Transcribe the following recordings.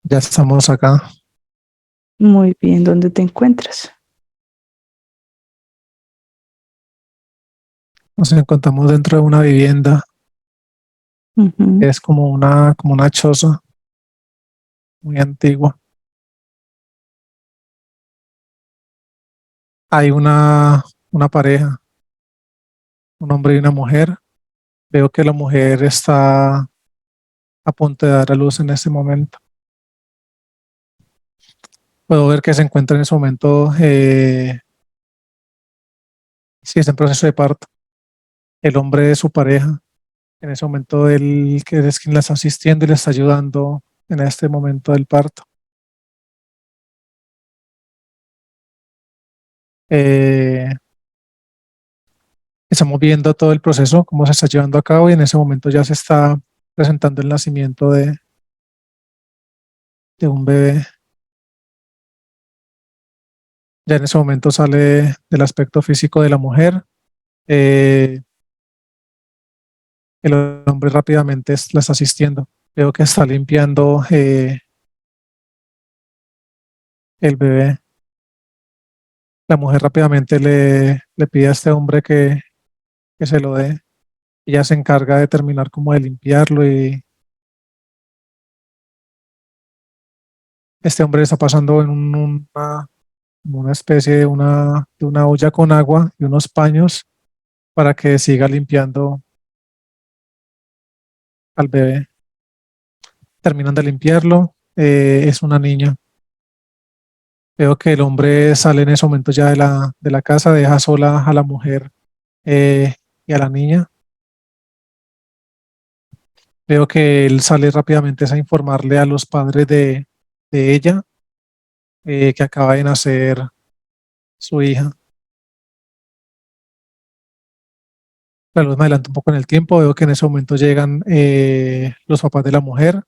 Ya estamos acá. Muy bien, ¿dónde te encuentras? Nos encontramos dentro de una vivienda Ujú. que es como una choza muy antigua. Hay una pareja, un hombre y una mujer. Veo que la mujer está a punto de dar a luz en este momento. Puedo ver que se encuentra en ese momento, si está en proceso de parto. El hombre es su pareja. En ese momento, él que es quien la está asistiendo y le está ayudando en este momento del parto. Eh, Estamos viendo todo el proceso, cómo se está llevando a cabo y en ese momento ya se está presentando el nacimiento de un bebé. Ya en ese momento sale del aspecto físico de la mujer. eh, el hombre rápidamente la está asistiendo. Veo que está limpiando el bebé. La mujer rápidamente le pide a este hombre que se lo dé. Ella se encarga de terminar como de limpiarlo y este hombre está pasando en como una especie de una olla con agua y unos paños para que siga limpiando al bebé. Terminan de limpiarlo, es una niña. Veo que el hombre sale en ese momento ya de de la casa, deja sola a la mujer eh, y a la niña. Veo que él sale rápidamente a informarle a los padres de ella que acaba de nacer su hija. La luz me adelanta un poco en el tiempo, veo que en ese momento llegan los papás de la mujer.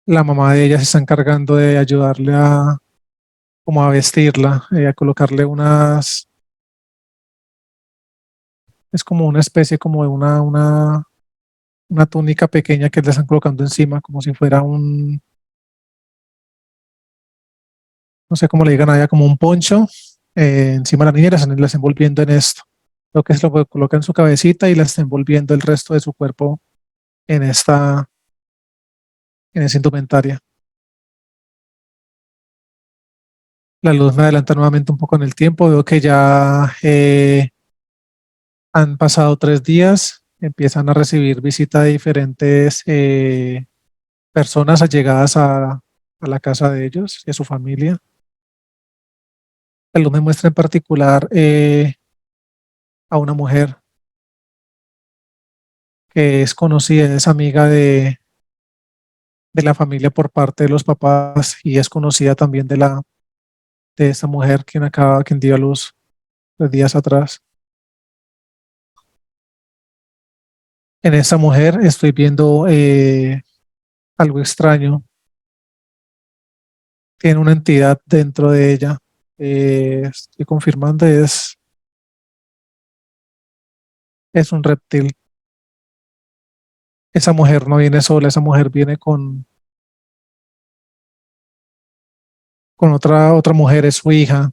La mamá de ella se está encargando de ayudarle a como a vestirla, a colocarle es como una especie como de una túnica pequeña que le están colocando encima, como si fuera no sé cómo le digan allá, como un poncho, encima de la niña y la están envolviendo en esto. Lo que es lo que coloca en su cabecita y la está envolviendo el resto de su cuerpo en en esa indumentaria. La luz me adelanta nuevamente un poco en el tiempo, veo que ya han pasado 3 días, empiezan a recibir visita de diferentes personas allegadas a la casa de ellos y a su familia. La luz me muestra en particular a una mujer que es conocida, es amiga de la familia por parte de los papás y es conocida también de esta mujer quien dio a luz 3 días atrás. En esta mujer estoy viendo algo extraño. Tiene una entidad dentro de ella. Estoy confirmando, es un reptil. Esa mujer no viene sola, esa mujer viene con otra mujer, es su hija.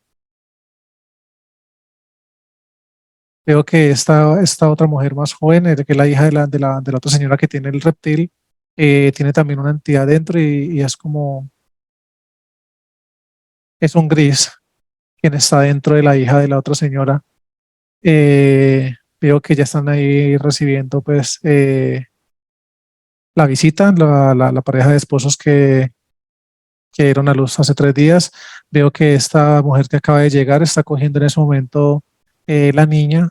Veo que esta otra mujer más joven, que es la hija de la otra señora que tiene el reptil, tiene también una entidad dentro y es como, es un gris quien está dentro de la hija de la otra señora. Veo que ya están ahí recibiendo pues la visita, la pareja de esposos que dieron a luz hace 3 días. Veo que esta mujer que acaba de llegar está cogiendo en ese momento la niña,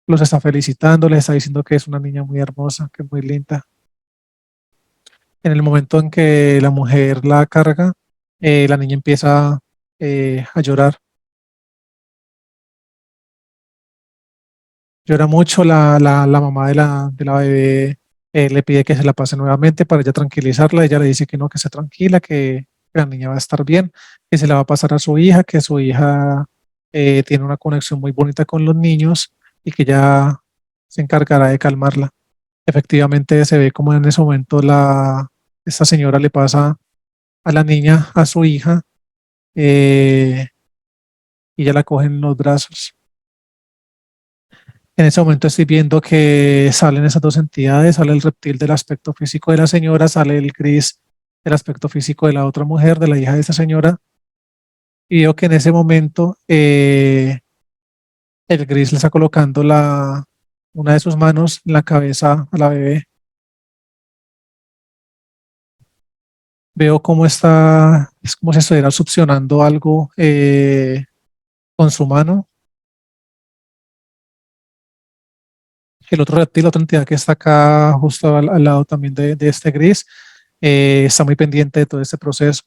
los está felicitando, les está diciendo que es una niña muy hermosa, que es muy linda. En el momento en que la mujer la carga, la niña empieza a llorar. Llora mucho, la mamá de la bebé le pide que se la pase nuevamente para ella tranquilizarla. Ella le dice que no, que esté tranquila, que la niña va a estar bien, que se la va a pasar a su hija, que su hija tiene una conexión muy bonita con los niños y que ya se encargará de calmarla. Efectivamente se ve como en ese momento esta señora le pasa a la niña, a su hija, y ella la coge en los brazos. En ese momento estoy viendo que salen esas dos entidades, sale el reptil del aspecto físico de la señora, sale el gris del aspecto físico de la otra mujer, de la hija de esa señora, y veo que en ese momento el gris le está colocando una de sus manos en la cabeza a la bebé. Veo cómo está, es como si estuviera succionando algo con su mano. El otro reptil, la otra entidad que está acá justo al lado también de este gris, está muy pendiente de todo este proceso.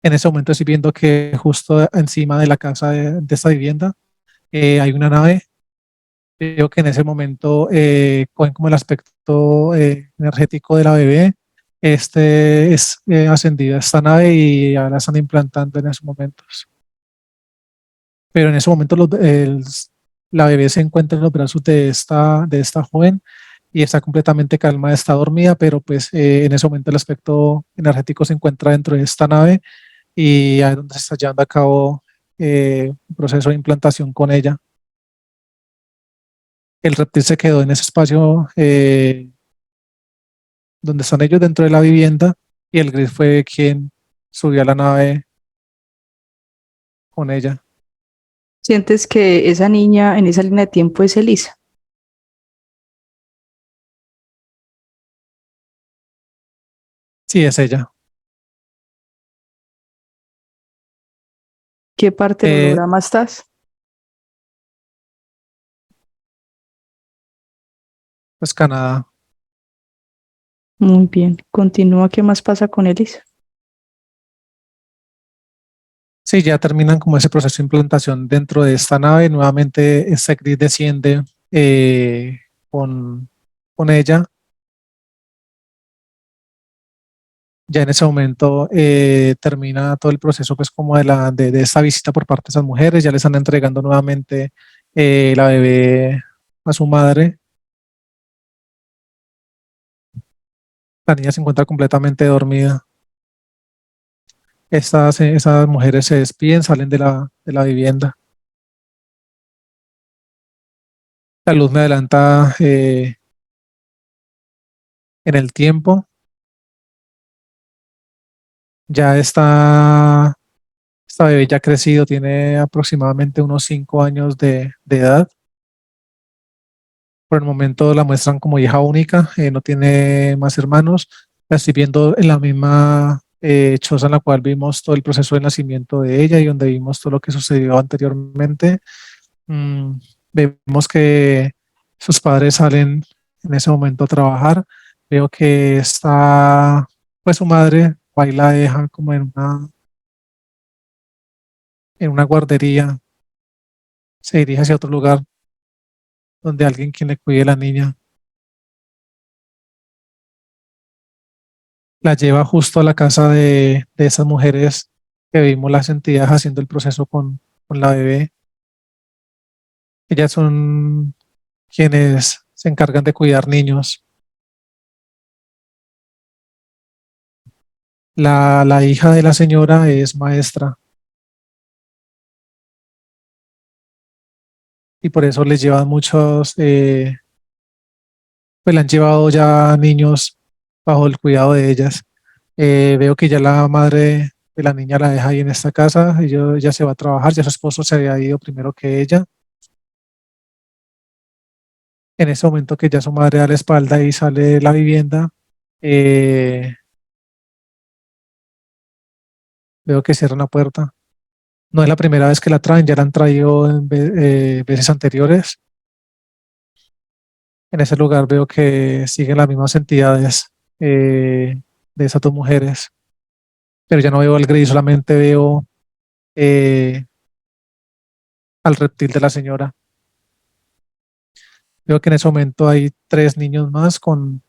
En ese momento estoy viendo que justo encima de la casa de esta vivienda hay una nave. Veo que en ese momento cogen como el aspecto energético de la bebé. Este es ascendido a esta nave y ahora la están implantando en esos momentos. Pero en ese momento la bebé se encuentra en los brazos de esta joven y está completamente calma, está dormida, pero pues en ese momento el aspecto energético se encuentra dentro de esta nave y ahí es donde se está llevando a cabo un proceso de implantación con ella. El reptil se quedó en ese espacio donde están ellos dentro de la vivienda y el gris fue quien subió a la nave con ella. ¿Sientes que esa niña en esa línea de tiempo es Elisa? Sí, es ella. ¿Qué parte del Eh, holograma estás? pues Canadá. Muy bien. Continúa. ¿Qué más pasa con Elisa? Sí, ya terminan como ese proceso de implantación dentro de esta nave. Nuevamente, este gris desciende con, con ella. Ya en ese momento termina todo el proceso, pues, como de esta visita por parte de esas mujeres. Ya le están entregando nuevamente la bebé a su madre. La niña se encuentra completamente dormida. Esas mujeres se despiden, salen de la vivienda. La luz me adelanta en el tiempo. Ya esta bebé ya ha crecido, tiene aproximadamente unos 5 años de edad. Por el momento la muestran como hija única, no tiene más hermanos. La estoy viendo en la misma choza en la cual vimos todo el proceso de nacimiento de ella y donde vimos todo lo que sucedió anteriormente. Mm, Vemos que sus padres salen en ese momento a trabajar. Veo que está, pues su madre va y la deja como en una guardería. Se dirige hacia otro lugar donde alguien quien le cuide a la niña la lleva justo a la casa de esas mujeres que vimos las entidades haciendo el proceso con la bebé. Ellas son quienes se encargan de cuidar niños. La hija de la señora es maestra y por eso les llevan muchos, pues le han llevado ya niños bajo el cuidado de ellas. Veo que ya la madre de la niña la deja ahí en esta casa, ella se va a trabajar, ya su esposo se había ido primero que ella. En ese momento que ya su madre da la espalda y sale de la vivienda, eh, veo que cierran la puerta. No es la primera vez que la traen, ya la han traído en veces anteriores. En ese lugar veo que siguen las mismas entidades de esas dos mujeres, pero ya no veo al gris, solamente veo eh, al reptil de la señora. Veo que en ese momento hay tres niños más con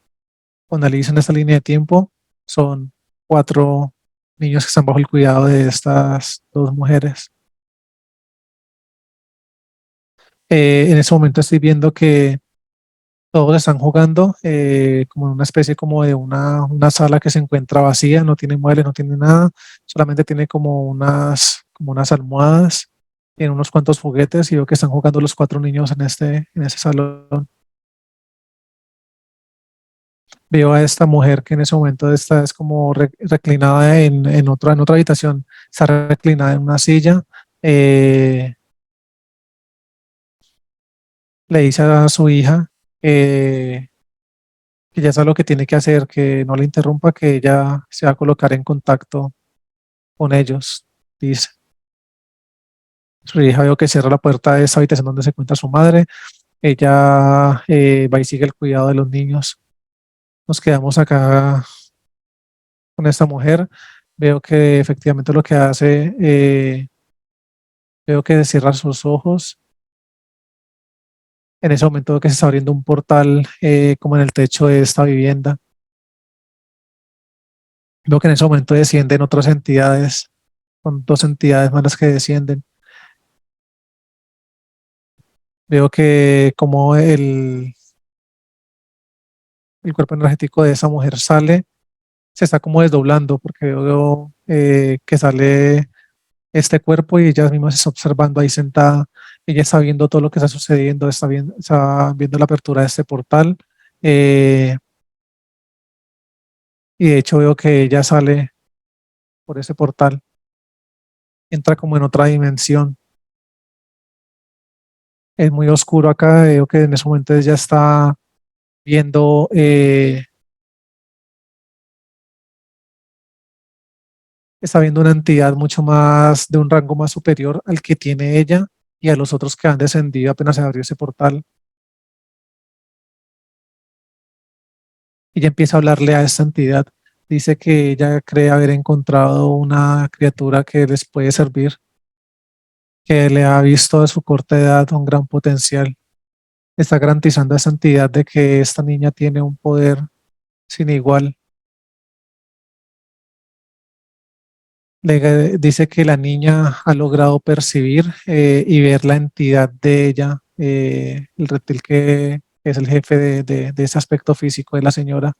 Alice en esta línea de tiempo. Son cuatro niños que están bajo el cuidado de estas dos mujeres. En ese momento estoy viendo que Todos están jugando como en una especie como de una sala que se encuentra vacía, no tiene muebles, no tiene nada, solamente tiene como unas almohadas, tiene unos cuantos juguetes y veo que están jugando los cuatro niños en ese salón. Veo a esta mujer que en ese momento está es como reclinada en otra habitación, está reclinada en una silla. eh, Le dice a su hija que ya sabe lo que tiene que hacer, que no le interrumpa, que ella se va a colocar en contacto con ellos, dice. Su hija veo que cierra la puerta de esa habitación donde se encuentra su madre. Ella va y sigue el cuidado de los niños. Nos quedamos acá con esta mujer. Veo que efectivamente lo que hace, veo que cierra sus ojos. En ese momento veo que se está abriendo un portal como en el techo de esta vivienda. Veo que en ese momento descienden otras entidades, son dos entidades más las que descienden. Veo que como el cuerpo energético de esa mujer sale, se está como desdoblando porque veo que sale este cuerpo y ella misma se está observando ahí sentada. Ella está viendo todo lo que está sucediendo, está viendo la apertura de este portal eh, y de hecho veo que ella sale por ese portal, entra como en otra dimensión. Es muy oscuro acá, veo que en ese momento ella viendo, está viendo una entidad mucho más de un rango más superior al que tiene ella y a los otros que han descendido apenas se abrió ese portal. Ella empieza a hablarle a esta entidad. Dice que ella cree haber encontrado una criatura que les puede servir, que le ha visto a su corta edad un gran potencial. Está garantizando a esta entidad de que esta niña tiene un poder sin igual. Dice que la niña ha logrado percibir y ver la entidad de ella, el reptil que es el jefe de ese aspecto físico de la señora.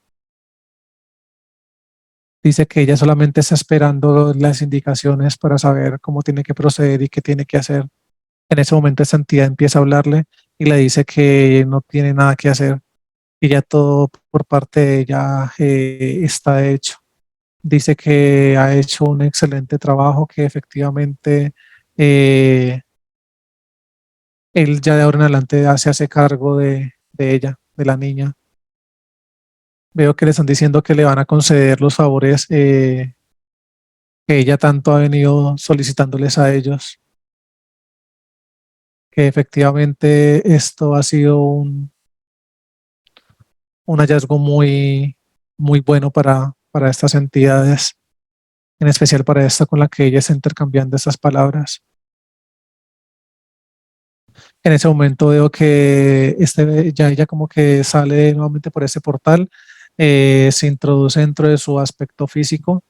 Dice que ella solamente está esperando las indicaciones para saber cómo tiene que proceder y qué tiene que hacer. En ese momento esta entidad empieza a hablarle y le dice que no tiene nada que hacer y ya todo por parte de ella está hecho. Dice que ha hecho un excelente trabajo, que efectivamente eh, él ya de ahora en adelante se hace cargo de ella, de la niña. Veo que le están diciendo que le van a conceder los favores que ella tanto ha venido solicitándoles a ellos, que efectivamente esto ha sido un hallazgo muy bueno para estas entidades, en especial para esta con la que ella está intercambiando estas palabras. En ese momento veo que ya ella como que sale nuevamente por ese portal, se introduce dentro de su aspecto físico,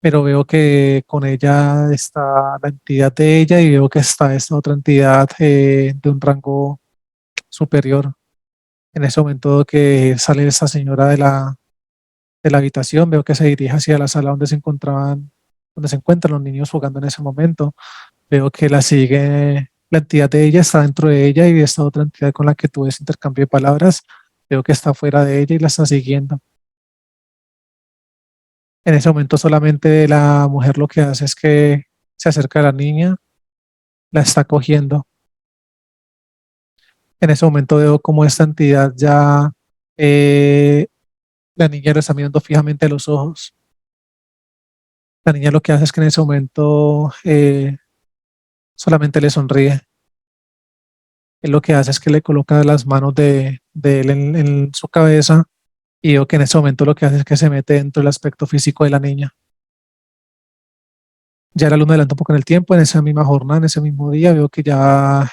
pero veo que con ella está la entidad de ella y veo que está esta otra entidad de un rango superior. En ese momento que sale esta señora de la habitación, veo que se dirige hacia la sala donde se encuentran los niños jugando en ese momento. Veo que la sigue, la entidad de ella está dentro de ella y esta otra entidad con la que tuve ese intercambio de palabras, veo que está fuera de ella y la está siguiendo. En ese momento solamente la mujer lo que hace es que se acerca a la niña, la está cogiendo. En ese momento veo como esta entidad ya, eh, la niña lo está mirando fijamente a los ojos. La niña lo que hace es que en ese momento solamente le sonríe. Él lo que hace es que le coloca las manos de él en su cabeza y veo que en ese momento lo que hace es que se mete dentro del aspecto físico de la niña. Ya la luna adelanta un poco en el tiempo, en esa misma jornada, en ese mismo día, veo que ya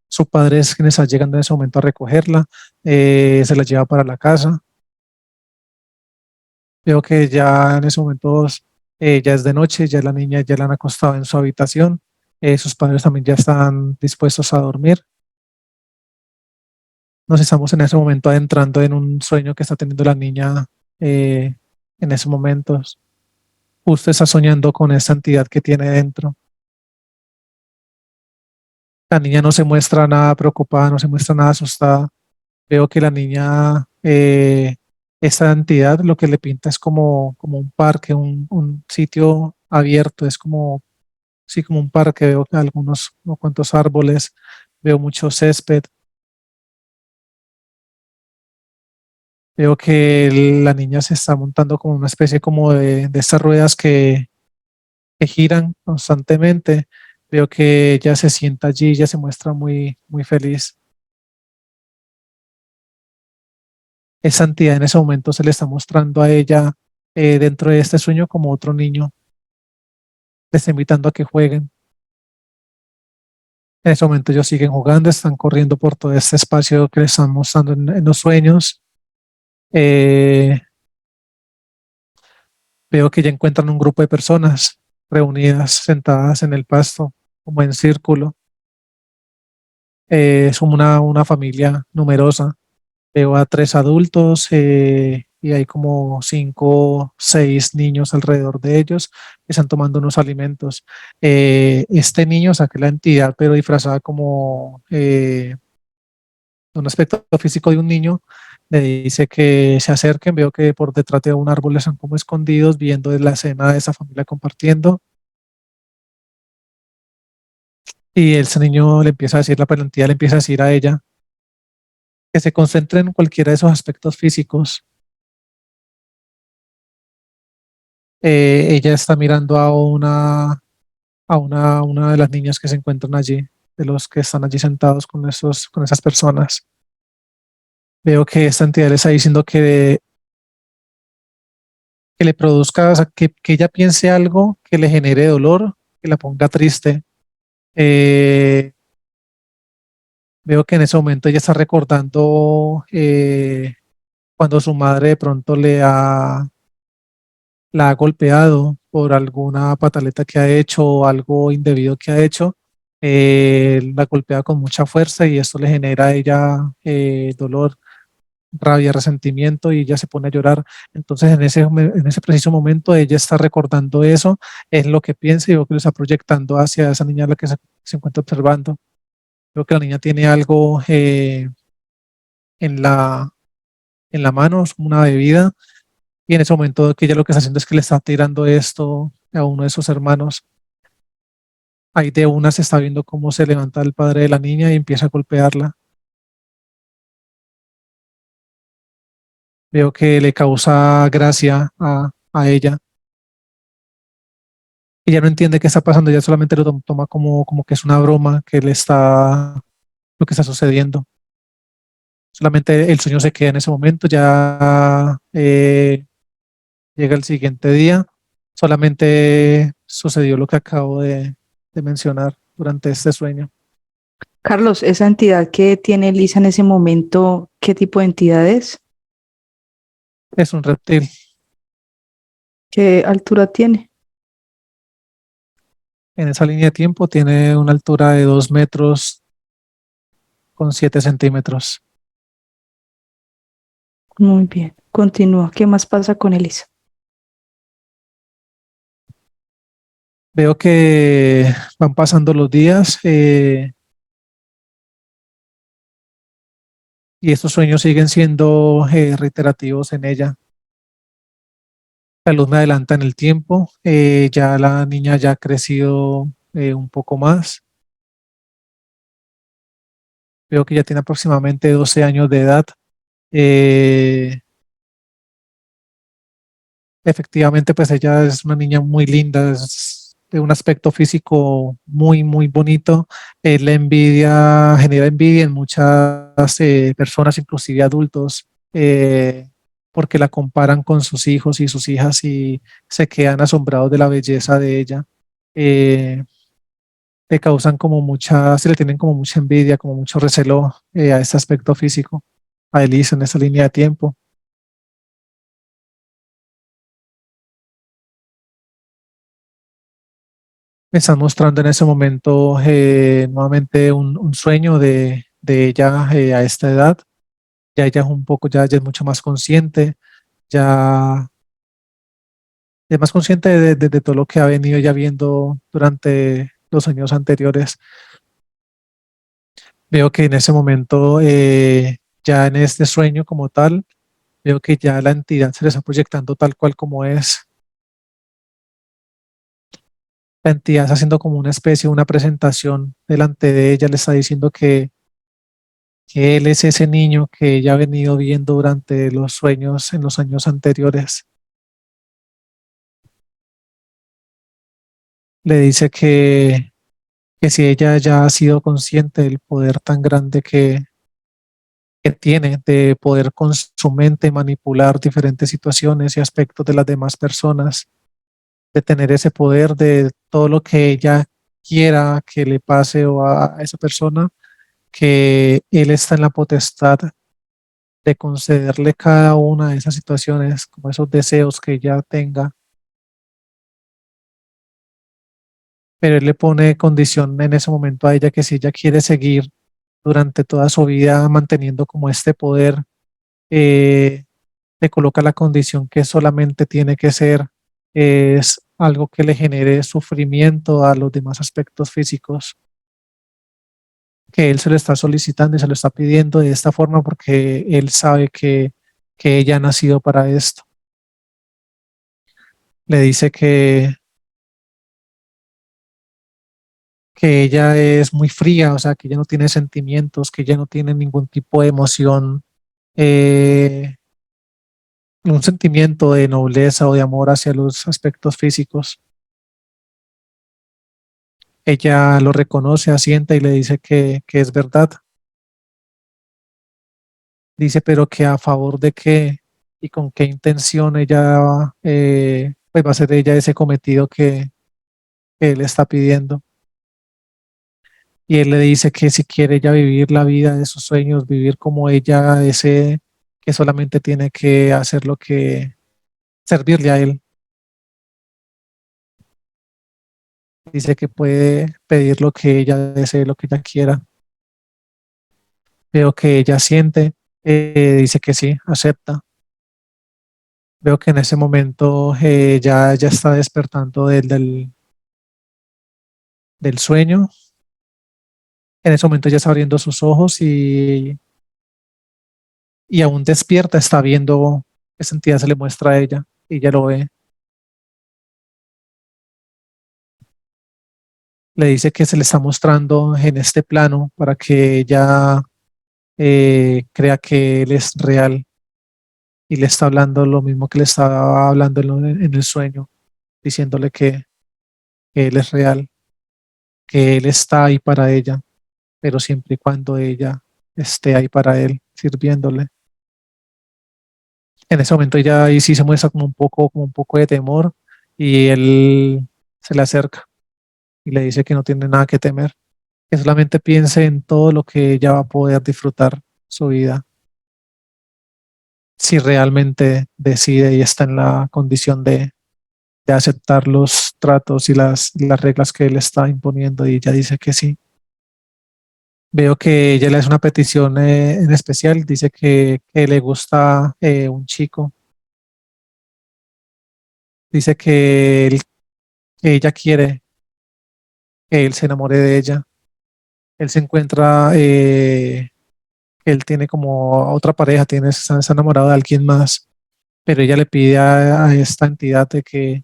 su padre es quien está llegando en ese momento a recogerla, se la lleva para la casa. Veo que ya en ese momento ya es de noche, ya la niña ya la han acostado en su habitación, sus padres también ya están dispuestos a dormir. nos estamos en ese momento adentrando en un sueño que está teniendo la niña en esos momentos. Justo está soñando con esa entidad que tiene dentro. La niña no se muestra nada preocupada, no se muestra nada asustada. Veo que la niña, esta entidad, lo que le pinta es como un parque, un sitio abierto, es como, sí, como un parque. Veo algunos, unos cuantos árboles, veo mucho césped. Veo que la niña se está montando como una especie como de estas ruedas que giran constantemente. Veo que ella se sienta allí, ella se muestra muy, muy feliz. Esa entidad en ese momento se le está mostrando a ella dentro de este sueño como otro niño. Le está invitando a que jueguen. En ese momento ellos siguen jugando, están corriendo por todo este espacio que les están mostrando en los sueños. Eh, Veo que ya encuentran un grupo de personas reunidas, sentadas en el pasto, como en círculo. Es como una familia numerosa. Veo a tres adultos y hay como cinco, seis niños alrededor de ellos que están tomando unos alimentos. Este niño, o sea, que la entidad, pero disfrazada como un aspecto físico de un niño, le dice que se acerquen. Veo que por detrás de un árbol están como escondidos, viendo la escena de esa familia compartiendo. Y ese niño le empieza a decir, la entidad le empieza a decir a ella que se concentre en cualquiera de esos aspectos físicos. Ella está mirando a una de las niñas que se encuentran allí, de los que están allí sentados con esas personas. Veo que esta entidad le está diciendo que le produzca, o sea, que ella piense algo que le genere dolor, que la ponga triste. Eh, Veo que en ese momento ella está recordando cuando su madre de pronto la ha golpeado por alguna pataleta que ha hecho o algo indebido que ha hecho. La golpea con mucha fuerza y esto le genera a ella dolor, rabia, resentimiento y ella se pone a llorar. Entonces en ese preciso momento ella está recordando eso, es lo que piensa y lo que lo está proyectando hacia esa niña a la que se encuentra observando. Creo que la niña tiene algo en la mano, es como una bebida, y en ese momento que ella lo que está haciendo es que le está tirando esto a uno de sus hermanos. Ahí de una se está viendo cómo se levanta el padre de la niña y empieza a golpearla. Veo que le causa gracia a ella. Ella no entiende qué está pasando, ella solamente lo toma como que es una broma lo que está sucediendo. Solamente el sueño se queda en ese momento, ya llega el siguiente día. Solamente sucedió lo que acabo de mencionar durante este sueño. Carlos, esa entidad que tiene Lisa en ese momento, ¿qué tipo de entidad es? Es un reptil. ¿Qué altura tiene? En esa línea de tiempo tiene una altura de 2 metros con 7 centímetros. Muy bien, continúa. ¿Qué más pasa con Elisa? Veo que van pasando los días y estos sueños siguen siendo reiterativos en ella. La luz me adelanta en el tiempo. Ya la niña ya ha crecido un poco más. Veo que ya tiene aproximadamente 12 años de edad. Eh, Efectivamente, pues ella es una niña muy linda, es de un aspecto físico muy, muy bonito. La envidia, genera envidia en muchas personas, inclusive adultos, porque la comparan con sus hijos y sus hijas y se quedan asombrados de la belleza de ella. Eh, Le causan como se le tienen como mucha envidia, como mucho recelo a este aspecto físico, a Elisa en esa línea de tiempo. Me están mostrando en ese momento nuevamente un sueño de ella a esta edad. ya ella es un poco, ya es mucho más consciente, ya es más consciente de todo lo que ha venido ya viendo durante los años anteriores. Veo que en ese momento, ya en este sueño como tal, veo que ya la entidad se le está proyectando tal cual como es. La entidad está haciendo como una especie, una presentación delante de ella, le está diciendo que él es ese niño que ella ha venido viendo durante los sueños en los años anteriores. Le dice que si ella ya ha sido consciente del poder tan grande que tiene de poder con su mente manipular diferentes situaciones y aspectos de las demás personas, de tener ese poder de todo lo que ella quiera que le pase o a esa persona, que él está en la potestad de concederle cada una de esas situaciones, como esos deseos que ella tenga, pero él le pone condición en ese momento a ella que si ella quiere seguir durante toda su vida manteniendo como este poder, eh, le coloca la condición que solamente tiene que ser es algo que le genere sufrimiento a los demás aspectos físicos, que él se lo está solicitando y se lo está pidiendo de esta forma porque él sabe que ella ha nacido para esto. Le dice que ella es muy fría, o sea, que ella no tiene sentimientos, que ella no tiene ningún tipo de emoción, eh, un sentimiento de nobleza o de amor hacia los aspectos físicos. Ella lo reconoce, asiente y le dice que es verdad. Dice, pero que a favor de qué y con qué intención ella, pues va a hacer ella ese cometido que él está pidiendo. Y él le dice que si quiere ella vivir la vida de sus sueños, vivir como ella desee, que solamente tiene que hacer lo que servirle a él. Dice que puede pedir lo que ella desee, lo que ella quiera. Veo que ella siente, dice que sí, acepta. Veo que en ese momento, ya está despertando del sueño. En ese momento ya está abriendo sus ojos y aún despierta, está viendo, esa entidad se le muestra a ella y ella lo ve. Le dice que se le está mostrando en este plano para que ella, crea que él es real y le está hablando lo mismo que le estaba hablando en el sueño, diciéndole que él es real, que él está ahí para ella, pero siempre y cuando ella esté ahí para él, sirviéndole. En ese momento ella ahí sí se muestra como un poco de temor y él se le acerca y le dice que no tiene nada que temer, que solamente piense en todo lo que ella va a poder disfrutar su vida si realmente decide y está en la condición de aceptar los tratos y las reglas que él está imponiendo y ella dice que sí. Veo que ella le hace una petición, en especial, dice que le gusta, un chico, dice que ella quiere que él se enamore de ella. Él se encuentra, que él tiene como otra pareja, está enamorado de alguien más, pero ella le pide a esta entidad de que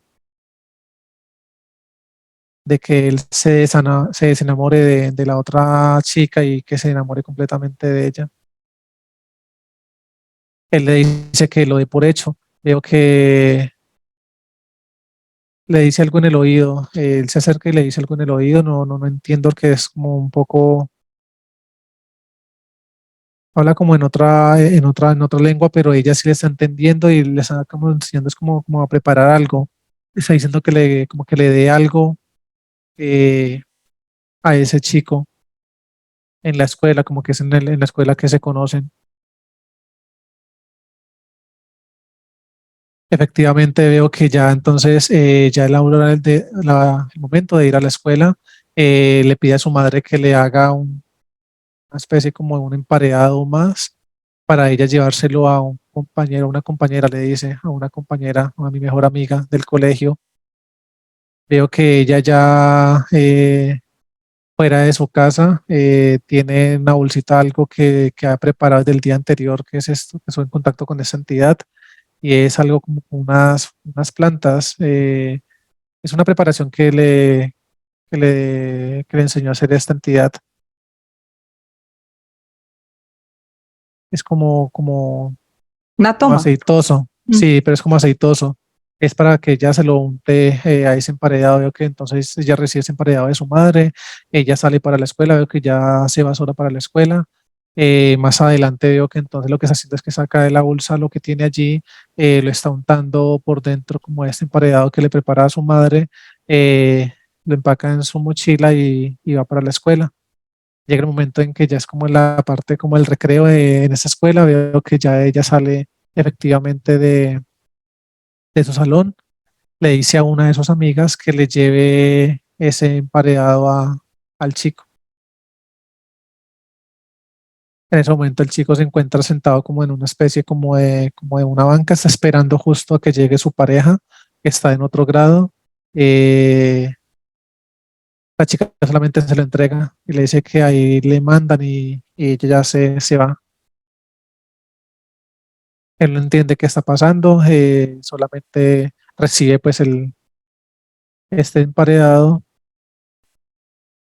él se desenamore de la otra chica y que se enamore completamente de ella. Él le dice que lo dé por hecho. Veo que le dice algo en el oído. Él se acerca y le dice algo en el oído. No entiendo que es como un poco, habla como en otra lengua, pero ella sí le está entendiendo y le está como enseñando, es como a preparar algo. Está diciendo como que le dé algo, eh, a ese chico en la escuela, como que es en la escuela que se conocen. Efectivamente veo que ya entonces, ya es la hora el momento de ir a la escuela. Le pide a su madre que le haga una especie como de un emparedado más, para ella llevárselo a un compañero, una compañera, le dice a una compañera, a mi mejor amiga del colegio. Veo que ella ya fuera de su casa tiene una bolsita, algo que ha preparado desde el día anterior, que es esto, que estoy en contacto con esa entidad, y es algo como unas plantas. Es una preparación que le enseñó a hacer esta entidad. Es Una como toma. aceitoso, Mm. sí, pero es como aceitoso. Es para que ella se lo unte a ese emparedado. Veo que entonces ella recibe ese emparedado de su madre, ella sale para la escuela, veo que ya se va sola para la escuela. Más adelante veo que entonces lo que está haciendo es que saca de la bolsa lo que tiene allí, lo está untando por dentro como este emparedado que le prepara a su madre, lo empaca en su mochila y va para la escuela. Llega el momento en que ya es como en la parte como el recreo en esa escuela, veo que ya ella sale efectivamente de su salón, le dice a una de sus amigas que le lleve ese emparedado al chico. En ese momento el chico se encuentra sentado como en una especie como de una banca, está esperando justo a que llegue su pareja, que está en otro grado. Eh, la chica solamente se lo entrega y le dice que ahí le mandan y ella ya se va. Él no entiende qué está pasando, solamente recibe pues este emparedado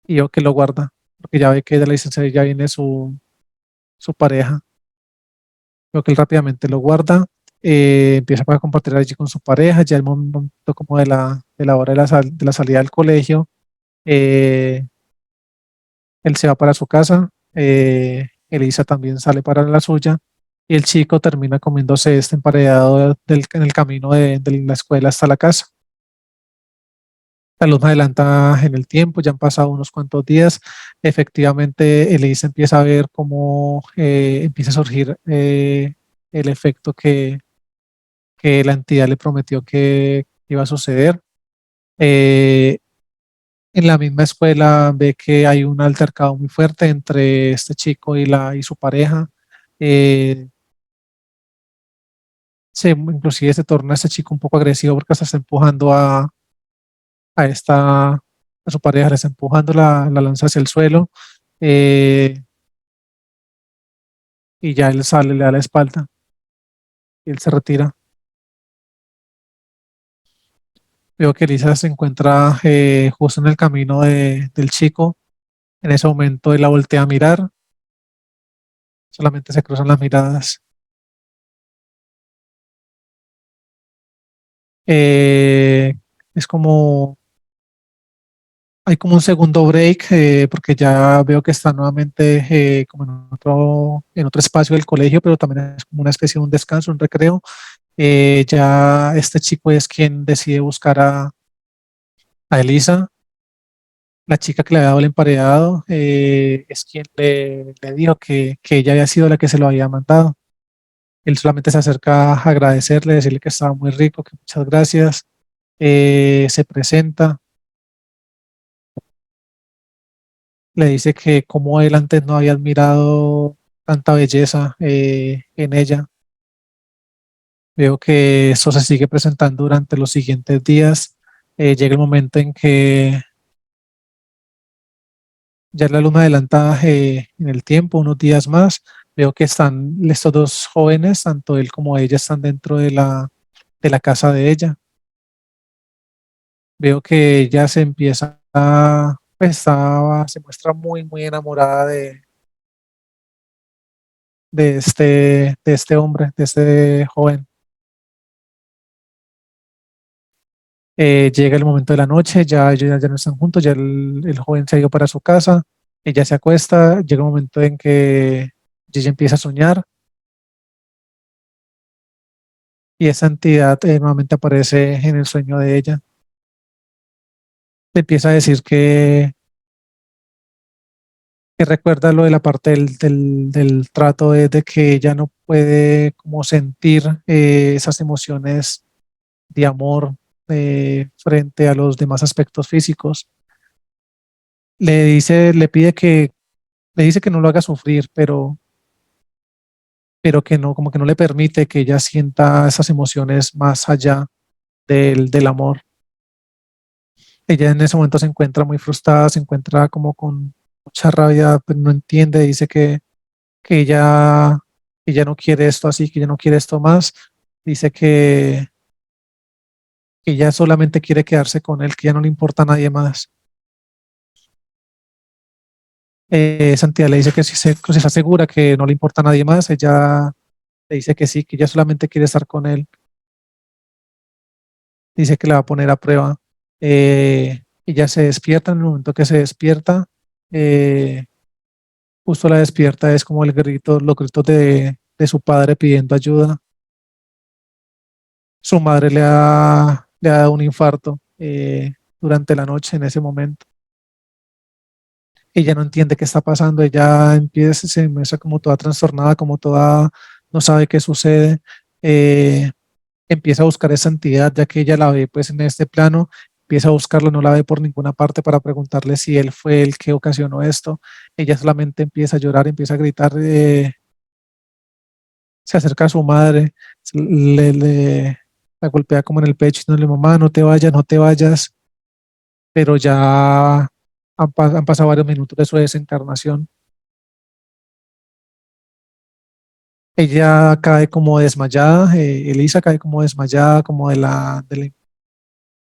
y veo que lo guarda, porque ya ve que de la licencia ya viene su pareja. Veo que él rápidamente lo guarda, empieza a compartir allí con su pareja, ya el momento como de la hora de la salida del colegio, eh, él se va para su casa, Elisa también sale para la suya, y el chico termina comiéndose este emparedado en el camino de la escuela hasta la casa. La luz me adelanta en el tiempo, ya han pasado unos cuantos días. Efectivamente, Elisa empieza a ver cómo empieza a surgir el efecto que la entidad le prometió que iba a suceder. Eh, en la misma escuela ve que hay un altercado muy fuerte entre este chico y su pareja. Eh, inclusive se torna este chico un poco agresivo porque se está empujando a su pareja, le está empujando, la lanza hacia el suelo, eh, y ya él sale, le da la espalda y él se retira. Veo que Elisa se encuentra justo en el camino del chico. En ese momento él la voltea a mirar, solamente se cruzan las miradas. Eh, es como, hay como un segundo break, porque ya veo que está nuevamente como en otro espacio del colegio, pero también es como una especie de un descanso, un recreo. Ya este chico es quien decide buscar a Elisa. La chica que le había dado el emparedado es quien le dijo que ella había sido la que se lo había mandado. Él solamente se acerca a agradecerle, decirle que estaba muy rico, que muchas gracias. Se presenta, le dice que como él antes no había admirado tanta belleza en ella. Veo que eso se sigue presentando durante los siguientes días. Llega el momento en que ya la luna adelanta en el tiempo, unos días más. Veo que están estos dos jóvenes, tanto él como ella, están dentro de la casa de ella. Veo que ella se empieza pues, se muestra muy, muy enamorada de este hombre, de este joven. Llega el momento de la noche, ya ellos ya no están juntos, ya el joven se ha ido para su casa, ella se acuesta, llega un momento en que ella empieza a soñar y esa entidad nuevamente aparece en el sueño de ella. Le empieza a decir que recuerda lo de la parte del trato de que ella no puede como sentir esas emociones de amor frente a los demás aspectos físicos. Le dice que no lo haga sufrir, pero pero que no, como que no le permite que ella sienta esas emociones más allá del amor. Ella en ese momento se encuentra muy frustrada, se encuentra como con mucha rabia, pero no entiende, dice que ella no quiere esto así, que ella no quiere esto más, dice que ella solamente quiere quedarse con él, que ya no le importa a nadie más. Santidad le dice que si se asegura que no le importa a nadie más, ella le dice que sí, que ella solamente quiere estar con él, dice que la va a poner a prueba. Ella se despierta, en el momento que se despierta, eh, justo la despierta es como el grito, los gritos de su padre pidiendo ayuda. Su madre le ha dado un infarto durante la noche en ese momento. Ella no entiende qué está pasando, ella empieza, se muestra como toda trastornada, como toda, no sabe qué sucede. eh, Empieza a buscar esa entidad, ya que ella la ve pues en este plano, empieza a buscarlo, no la ve por ninguna parte para preguntarle si él fue el que ocasionó esto. Ella solamente empieza a llorar, empieza a gritar, se acerca a su madre, la golpea como en el pecho, y no le mamá, no te vayas, no te vayas, pero ya han pasado varios minutos de su desencarnación. Ella cae como desmayada, Elisa cae como desmayada, como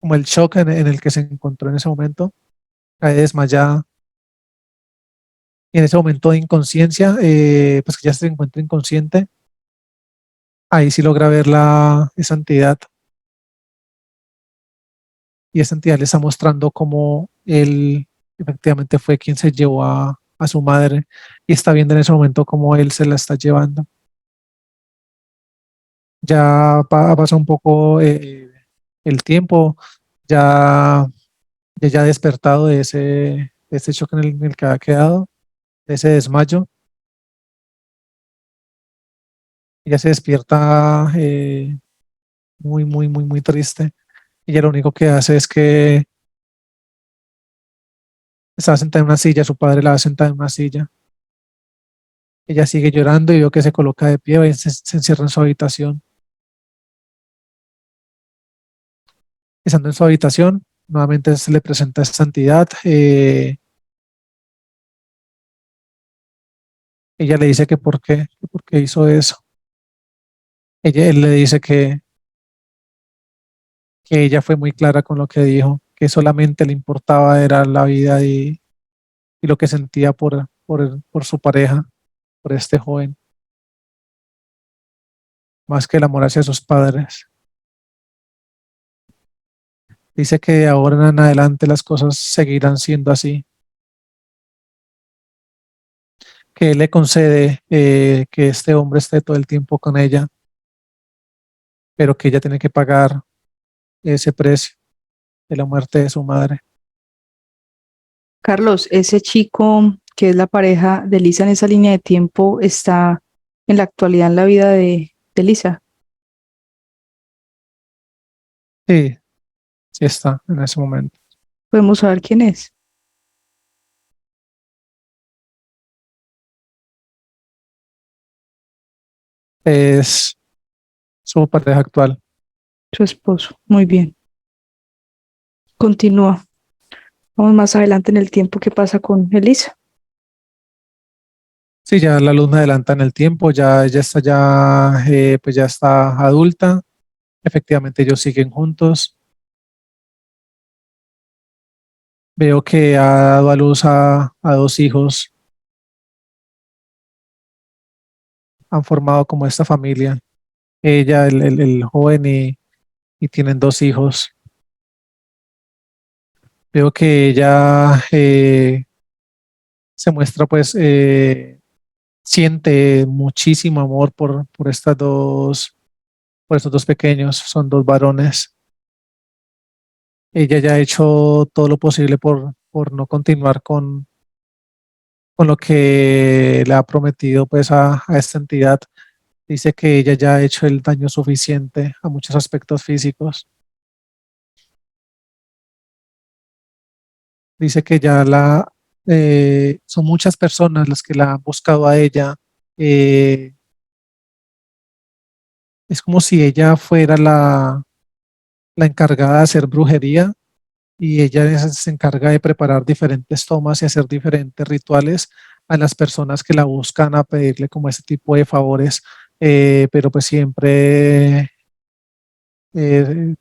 como el shock en el que se encontró en ese momento, cae desmayada. Y en ese momento de inconsciencia, pues que ya se encuentra inconsciente, ahí sí logra ver esa entidad, y esa entidad le está mostrando cómo él efectivamente fue quien se llevó a su madre, y está viendo en ese momento cómo él se la está llevando. Ya pasa un poco el tiempo, ya, ya ha despertado de ese shock en el que ha quedado, de ese desmayo. Ella se despierta muy triste. Ella lo único que hace es que está sentada en una silla, su padre la va sentada en una silla. Ella sigue llorando y veo que se coloca de pie y se encierra en su habitación. Estando en su habitación, nuevamente se le presenta esta entidad. Ella le dice que por qué hizo eso. Él le dice que ella fue muy clara con lo que dijo, que solamente le importaba era la vida y lo que sentía por su pareja, por este joven, más que el amor hacia sus padres. Dice que de ahora en adelante las cosas seguirán siendo así, que él le concede que este hombre esté todo el tiempo con ella, pero que ella tiene que pagar ese precio de la muerte de su madre. Carlos, ese chico que es la pareja de Lisa en esa línea de tiempo está en la actualidad en la vida de Lisa. Sí, sí está en ese momento. Podemos saber quién es. Es su pareja actual. Su esposo. Muy bien. Continúa. Vamos más adelante en el tiempo que pasa con Elisa. Sí, ya la luz me adelanta en el tiempo, ya ella está ya, pues ya está adulta. Efectivamente, ellos siguen juntos. Veo que ha dado a luz a dos hijos, han formado como esta familia. Ella, el joven y tienen dos hijos. Veo que ella se muestra, pues, siente muchísimo amor por estos dos pequeños, son dos varones. Ella ya ha hecho todo lo posible por no continuar con lo que le ha prometido, pues, a esta entidad. Dice que ella ya ha hecho el daño suficiente a muchos aspectos físicos. Dice que son muchas personas las que la han buscado a ella, es como si ella fuera la encargada de hacer brujería y ella se encarga de preparar diferentes tomas y hacer diferentes rituales a las personas que la buscan a pedirle como ese tipo de favores, pero pues siempre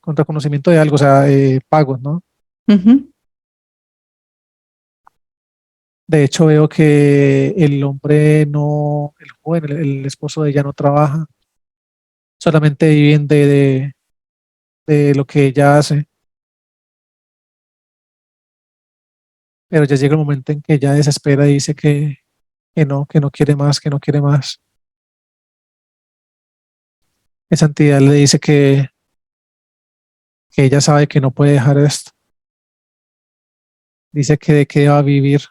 con reconocimiento de algo, o sea, pagos, ¿no? Ujú. De hecho, veo que el hombre no, el joven, el esposo de ella no trabaja, solamente viven de lo que ella hace, pero ya llega el momento en que ella desespera y dice que no quiere más, que no quiere más. Esa entidad le dice que ella sabe que no puede dejar esto. Dice que de qué va a vivir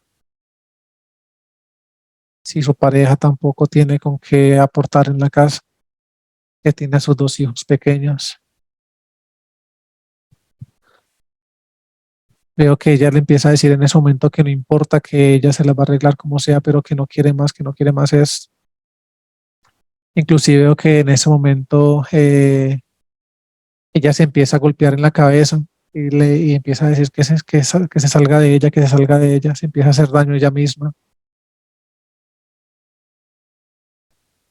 si su pareja tampoco tiene con qué aportar en la casa, que tiene a sus dos hijos pequeños. Veo que ella le empieza a decir en ese momento que no importa, que ella se las va a arreglar como sea, pero que no quiere más, que no quiere más es. Inclusive veo que en ese momento ella se empieza a golpear en la cabeza y empieza a decir que se salga de ella, que se salga de ella, se empieza a hacer daño ella misma.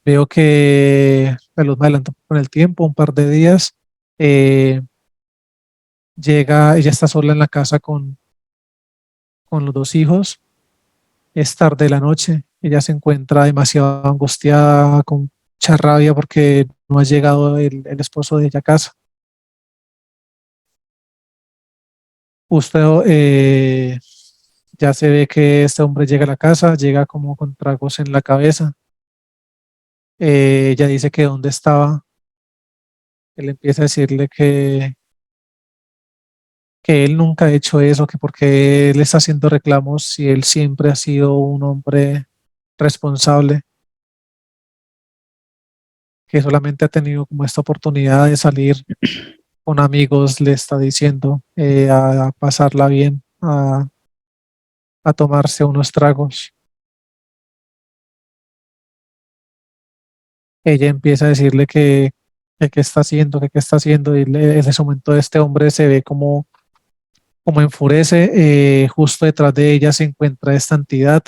Veo que la luz me adelanta con el tiempo, un par de días. eh, Llega, ella está sola en la casa con los dos hijos. Es tarde de la noche. Ella se encuentra demasiado angustiada, con mucha rabia porque no ha llegado el esposo de ella a casa. Justo ya se ve que este hombre llega a la casa, llega como con tragos en la cabeza. Ella dice que dónde estaba. Él empieza a decirle que él nunca ha hecho eso, que porque él está haciendo reclamos si él siempre ha sido un hombre responsable, que solamente ha tenido como esta oportunidad de salir con amigos, le está diciendo, a pasarla bien, a tomarse unos tragos. Ella empieza a decirle que qué está haciendo, que qué está haciendo, y en ese momento este hombre se ve como enfurece. Justo detrás de ella se encuentra esta entidad.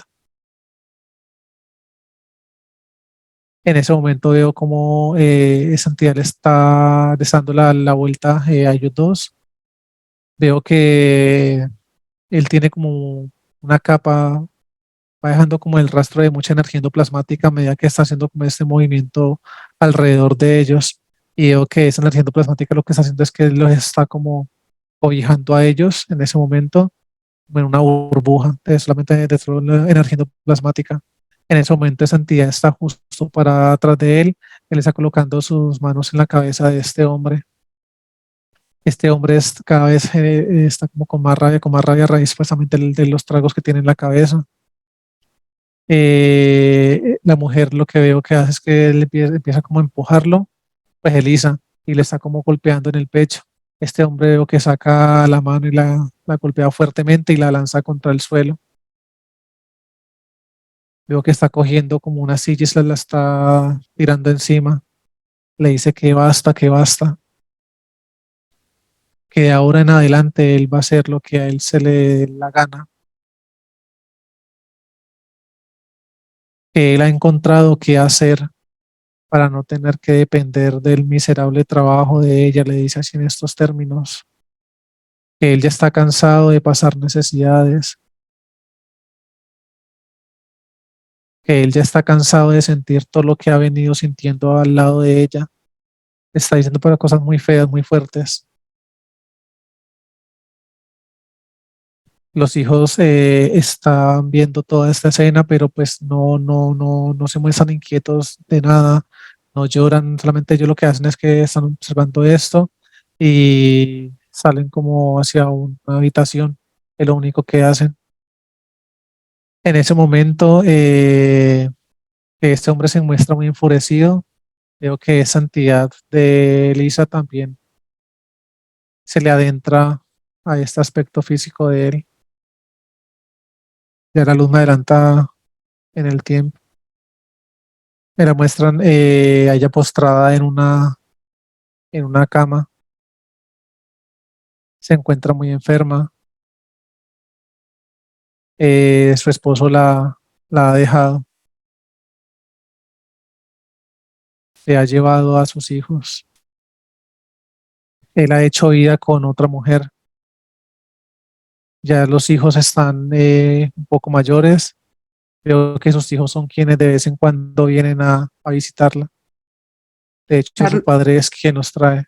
En ese momento veo como esa entidad le está dando la vuelta a ellos dos. Veo que él tiene como una capa, va dejando como el rastro de mucha energía endoplasmática a medida que está haciendo como este movimiento alrededor de ellos. Y veo que esa energía endoplasmática lo que está haciendo es que los está como cobijando a ellos en ese momento, como en una burbuja, solamente de solo la energía endoplasmática. En ese momento esa entidad está justo para atrás de él. Él está colocando sus manos en la cabeza de este hombre. Este hombre cada vez está como con más rabia a raíz precisamente de los tragos que tiene en la cabeza. La mujer lo que veo que hace es que él empieza como a empujarlo, pues Elisa, y le está como golpeando en el pecho. Este hombre veo que saca la mano y la golpea fuertemente y la lanza contra el suelo. Veo que está cogiendo como una silla y se la está tirando encima. Le dice que basta, que de ahora en adelante él va a hacer lo que a él se le dé la gana, que él ha encontrado qué hacer para no tener que depender del miserable trabajo de ella, le dice así en estos términos, que él ya está cansado de pasar necesidades, que él ya está cansado de sentir todo lo que ha venido sintiendo al lado de ella. Está diciendo para cosas muy feas, muy fuertes. Los hijos están viendo toda esta escena, pero pues no se muestran inquietos de nada, no lloran, solamente ellos lo que hacen es que están observando esto y salen como hacia una habitación, es lo único que hacen. En ese momento, que este hombre se muestra muy enfurecido, veo que esa entidad de Lisa también se le adentra a este aspecto físico de él. Ya la luz me adelanta en el tiempo. Me la muestran a ella postrada en una cama, se encuentra muy enferma, su esposo la ha dejado, se ha llevado a sus hijos, él ha hecho vida con otra mujer, ya los hijos están un poco mayores, veo que sus hijos son quienes de vez en cuando vienen a visitarla, de hecho su Carl, padre es quien nos trae.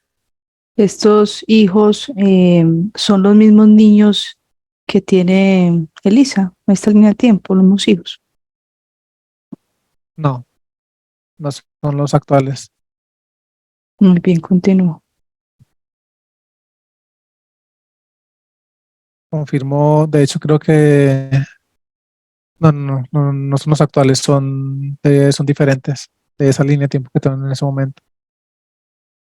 estos hijos son los mismos niños que tiene Elisa, en esta línea de tiempo, los mismos hijos. No, no son los actuales. Muy bien, continúo. Confirmó, de hecho creo que no son los actuales, son diferentes de esa línea de tiempo que tienen en ese momento.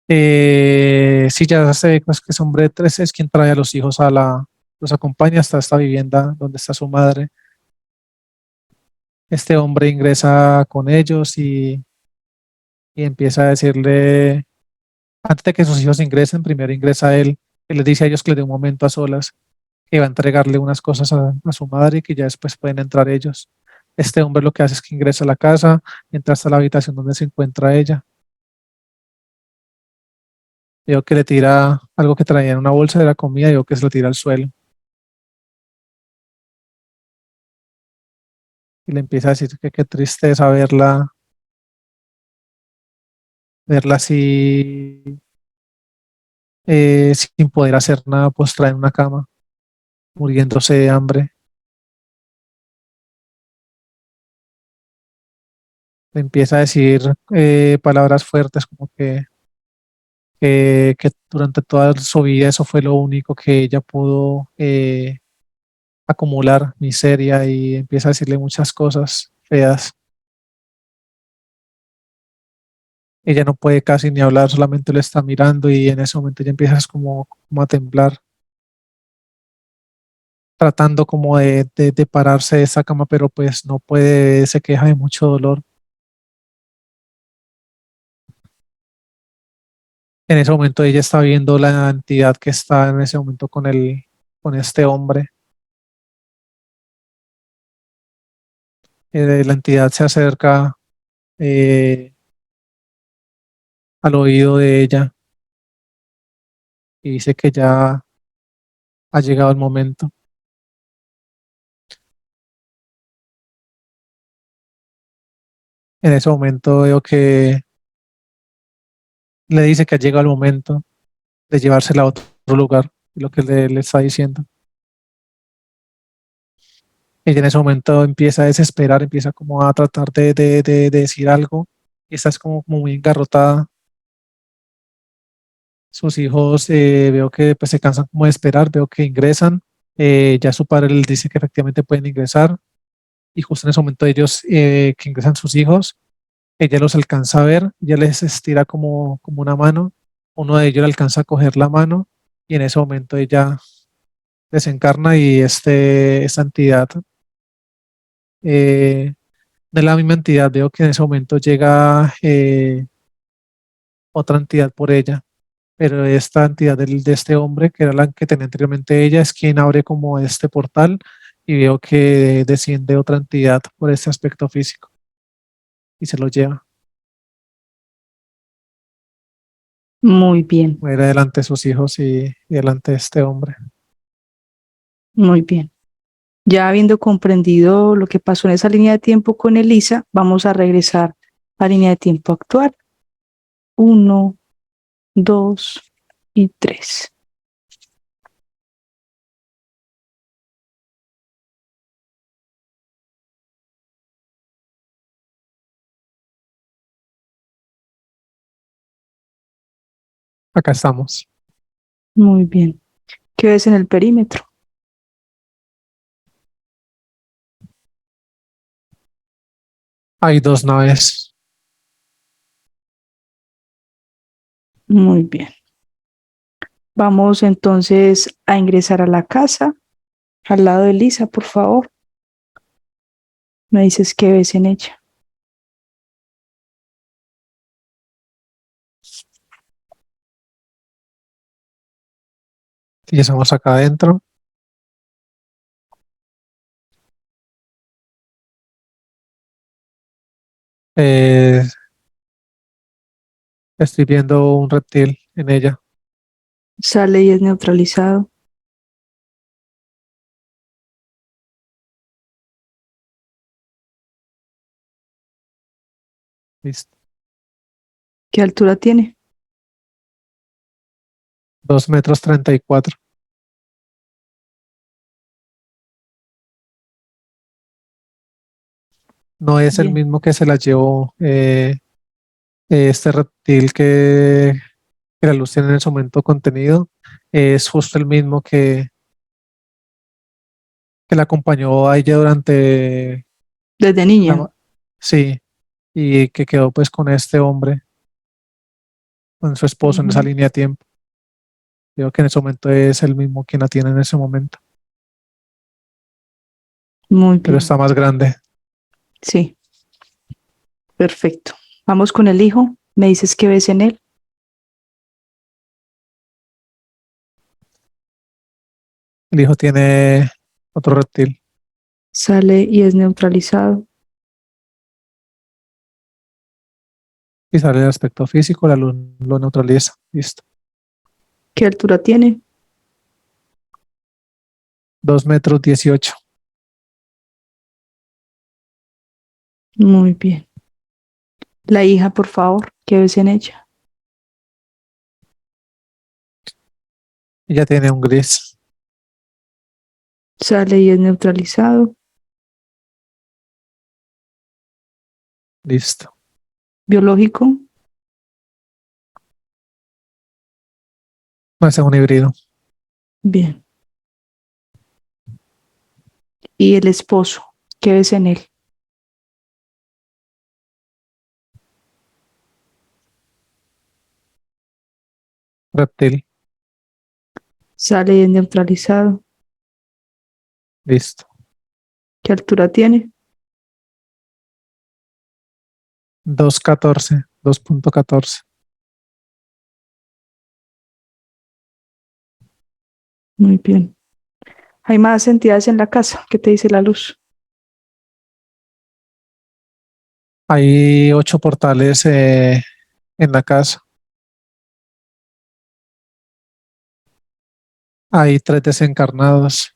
Sí, ya sé pues, que es hombre 13, es quien trae a los hijos los acompaña hasta esta vivienda donde está su madre. Este hombre ingresa con ellos y empieza a decirle, antes de que sus hijos ingresen, primero ingresa él, que les dice a ellos que les dé un momento a solas, que va a entregarle unas cosas a su madre y que ya después pueden entrar ellos. Este hombre lo que hace es que ingresa a la casa, entra hasta la habitación donde se encuentra ella. Veo que le tira algo que traía en una bolsa de la comida y veo que se lo tira al suelo. Y le empieza a decir que qué tristeza verla así, sin poder hacer nada, postrada en una cama, muriéndose de hambre. Le empieza a decir palabras fuertes como que durante toda su vida eso fue lo único que ella pudo acumular, miseria, y empieza a decirle muchas cosas feas. Ella no puede casi ni hablar, solamente lo está mirando y en ese momento ella empieza como a temblar, tratando como de pararse de esa cama, pero pues no puede, se queja de mucho dolor. En ese momento ella está viendo la entidad que está en ese momento con este hombre. La entidad se acerca eh, al oído de ella y dice que ya ha llegado el momento. En ese momento veo que le dice que ha llegado el momento de llevársela a otro lugar, lo que le está diciendo. Ella en ese momento empieza a desesperar, empieza como a tratar de decir algo y está como muy engarrotada. Sus hijos veo que pues, se cansan como de esperar, veo que ingresan. Ya su padre les dice que efectivamente pueden ingresar y justo en ese momento ellos que ingresan sus hijos, ella los alcanza a ver, ella les estira como una mano, uno de ellos le alcanza a coger la mano y en ese momento ella desencarna y esta entidad, eh, de la misma entidad, veo que en ese momento llega otra entidad por ella, pero esta entidad de este hombre, que era la que tenía anteriormente ella, es quien abre como este portal y veo que desciende otra entidad por este aspecto físico y se lo lleva. Muy bien, Muere delante de sus hijos y delante de este hombre. muy bien. Ya habiendo comprendido lo que pasó en esa línea de tiempo con Elisa, vamos a regresar a la línea de tiempo actual. 1, 2 y 3. Acá estamos. Muy bien. ¿Qué ves en el perímetro? Hay dos naves. Muy bien. Vamos entonces a ingresar a la casa. Al lado de Elisa, por favor. Me dices qué ves en ella. Y estamos acá adentro. Eh, Estoy viendo un reptil en ella. Sale y es neutralizado. Listo. ¿Qué altura tiene? 2,34 metros. No es el Bien. mismo que se la llevó este reptil que la luz tiene en ese momento contenido. Es justo el mismo que la acompañó a ella durante Desde la... niña. Sí, y que quedó pues con este hombre, con su esposo en esa Ujú. línea de tiempo. Creo que en ese momento es el mismo quien la tiene en ese momento, Muy pero bien. está más grande. Sí, perfecto. Vamos con el hijo. ¿Me dices qué ves en él? El hijo tiene otro reptil Sale y es neutralizado. y sale el aspecto físico, la luz lo neutraliza. Listo. ¿Qué altura tiene? 2,18 metros. Muy bien. La hija, por favor, ¿qué ves en ella? Ella tiene un gris. Sale y es neutralizado. Listo. Biológico. No es un híbrido. Bien. Y el esposo, ¿qué ves en él? Reptil. Sale y es neutralizado. Listo. ¿Qué altura tiene? 2,14. Muy bien. ¿Hay más entidades en la casa? ¿Qué te dice la luz? Hay 8 portales en la casa. Hay 3 desencarnados.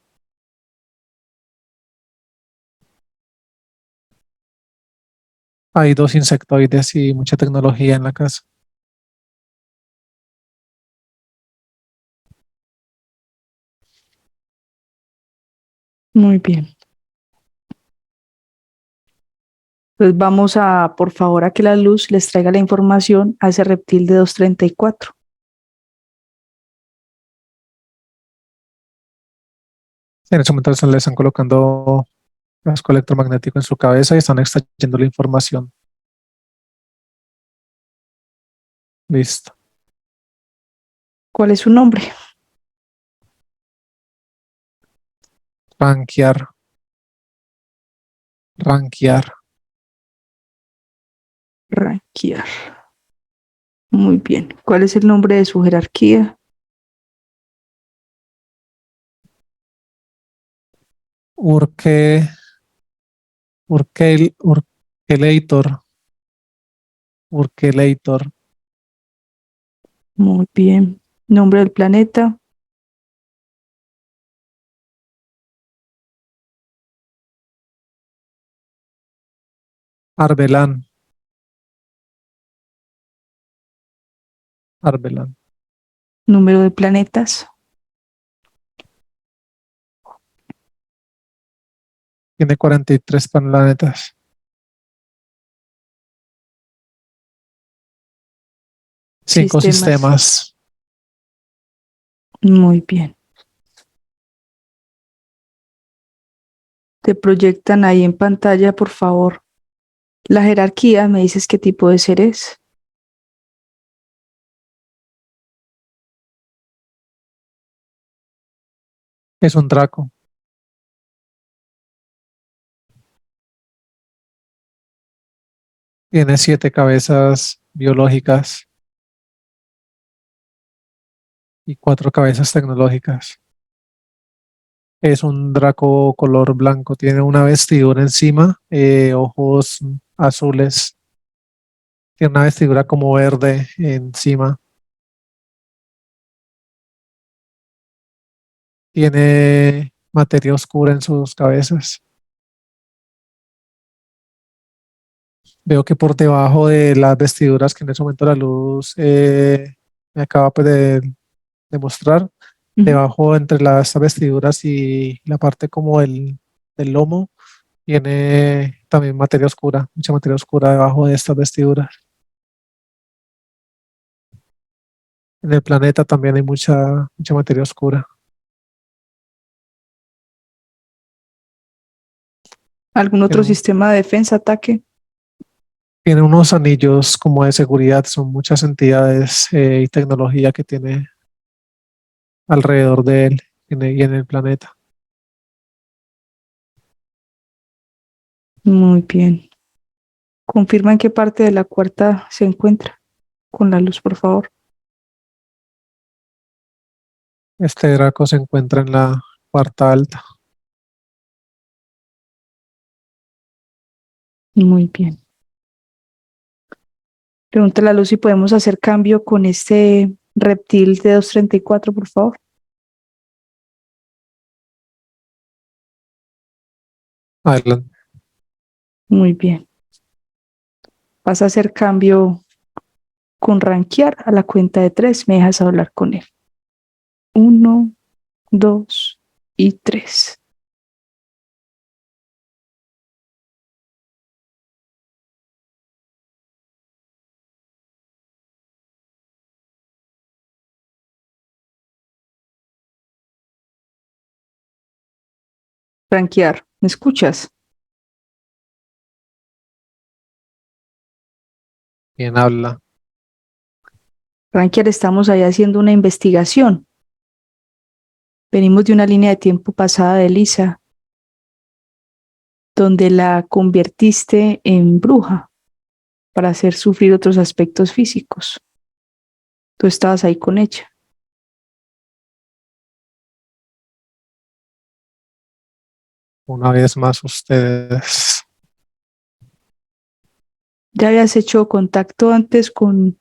Hay 2 insectoides y mucha tecnología en la casa. Muy bien. Pues vamos a, por favor, a que la luz les traiga la información a ese reptil de 234. En ese momento le están colocando casco electromagnético en su cabeza y están extrayendo la información. Listo. ¿Cuál es su nombre? Rankear. Rankear. Rankier. Muy bien. ¿Cuál es el nombre de su jerarquía? Urke. Urkelator. Urkelator. Muy bien. Nombre del planeta. Arbelan. Arbelan. Número de planetas. Tiene 43 planetas. Cinco Sistemas. sistemas. Muy bien. Te proyectan ahí en pantalla, por favor. La jerarquía, me dices qué tipo de ser es. Es un Draco. Tiene 7 cabezas biológicas y 4 cabezas tecnológicas. Es un Draco color blanco, tiene una vestidura encima, ojos azules, tiene una vestidura como verde encima, tiene materia oscura en sus cabezas. Veo que por debajo de las vestiduras que en ese momento la luz me acaba pues, de mostrar, debajo entre estas vestiduras y la parte como del lomo, tiene también materia oscura, mucha materia oscura debajo de estas vestiduras. En el planeta también hay mucha materia oscura. ¿Algún otro Tiene, sistema de defensa, ataque? tiene unos anillos como de seguridad, son muchas entidades y tecnología que tiene alrededor de él y en el planeta. Muy bien. Confirma en qué parte de la cuarta se encuentra. Con la luz, por favor. Este Draco se encuentra en la cuarta alta. Muy bien. Pregunta la luz si podemos hacer cambio con este reptil de 234, por favor. Adelante. Muy bien. Vas a hacer cambio con rankear a la cuenta de 3. Me dejas hablar con él. 1, 2 y 3. Rankear, ¿me escuchas? ¿Quién habla? Rankear, estamos ahí haciendo una investigación. Venimos de una línea de tiempo pasada de Lisa, donde la convertiste en bruja para hacer sufrir otros aspectos físicos. Tú estabas ahí con ella. Una vez más ustedes. ¿Ya habías hecho contacto antes con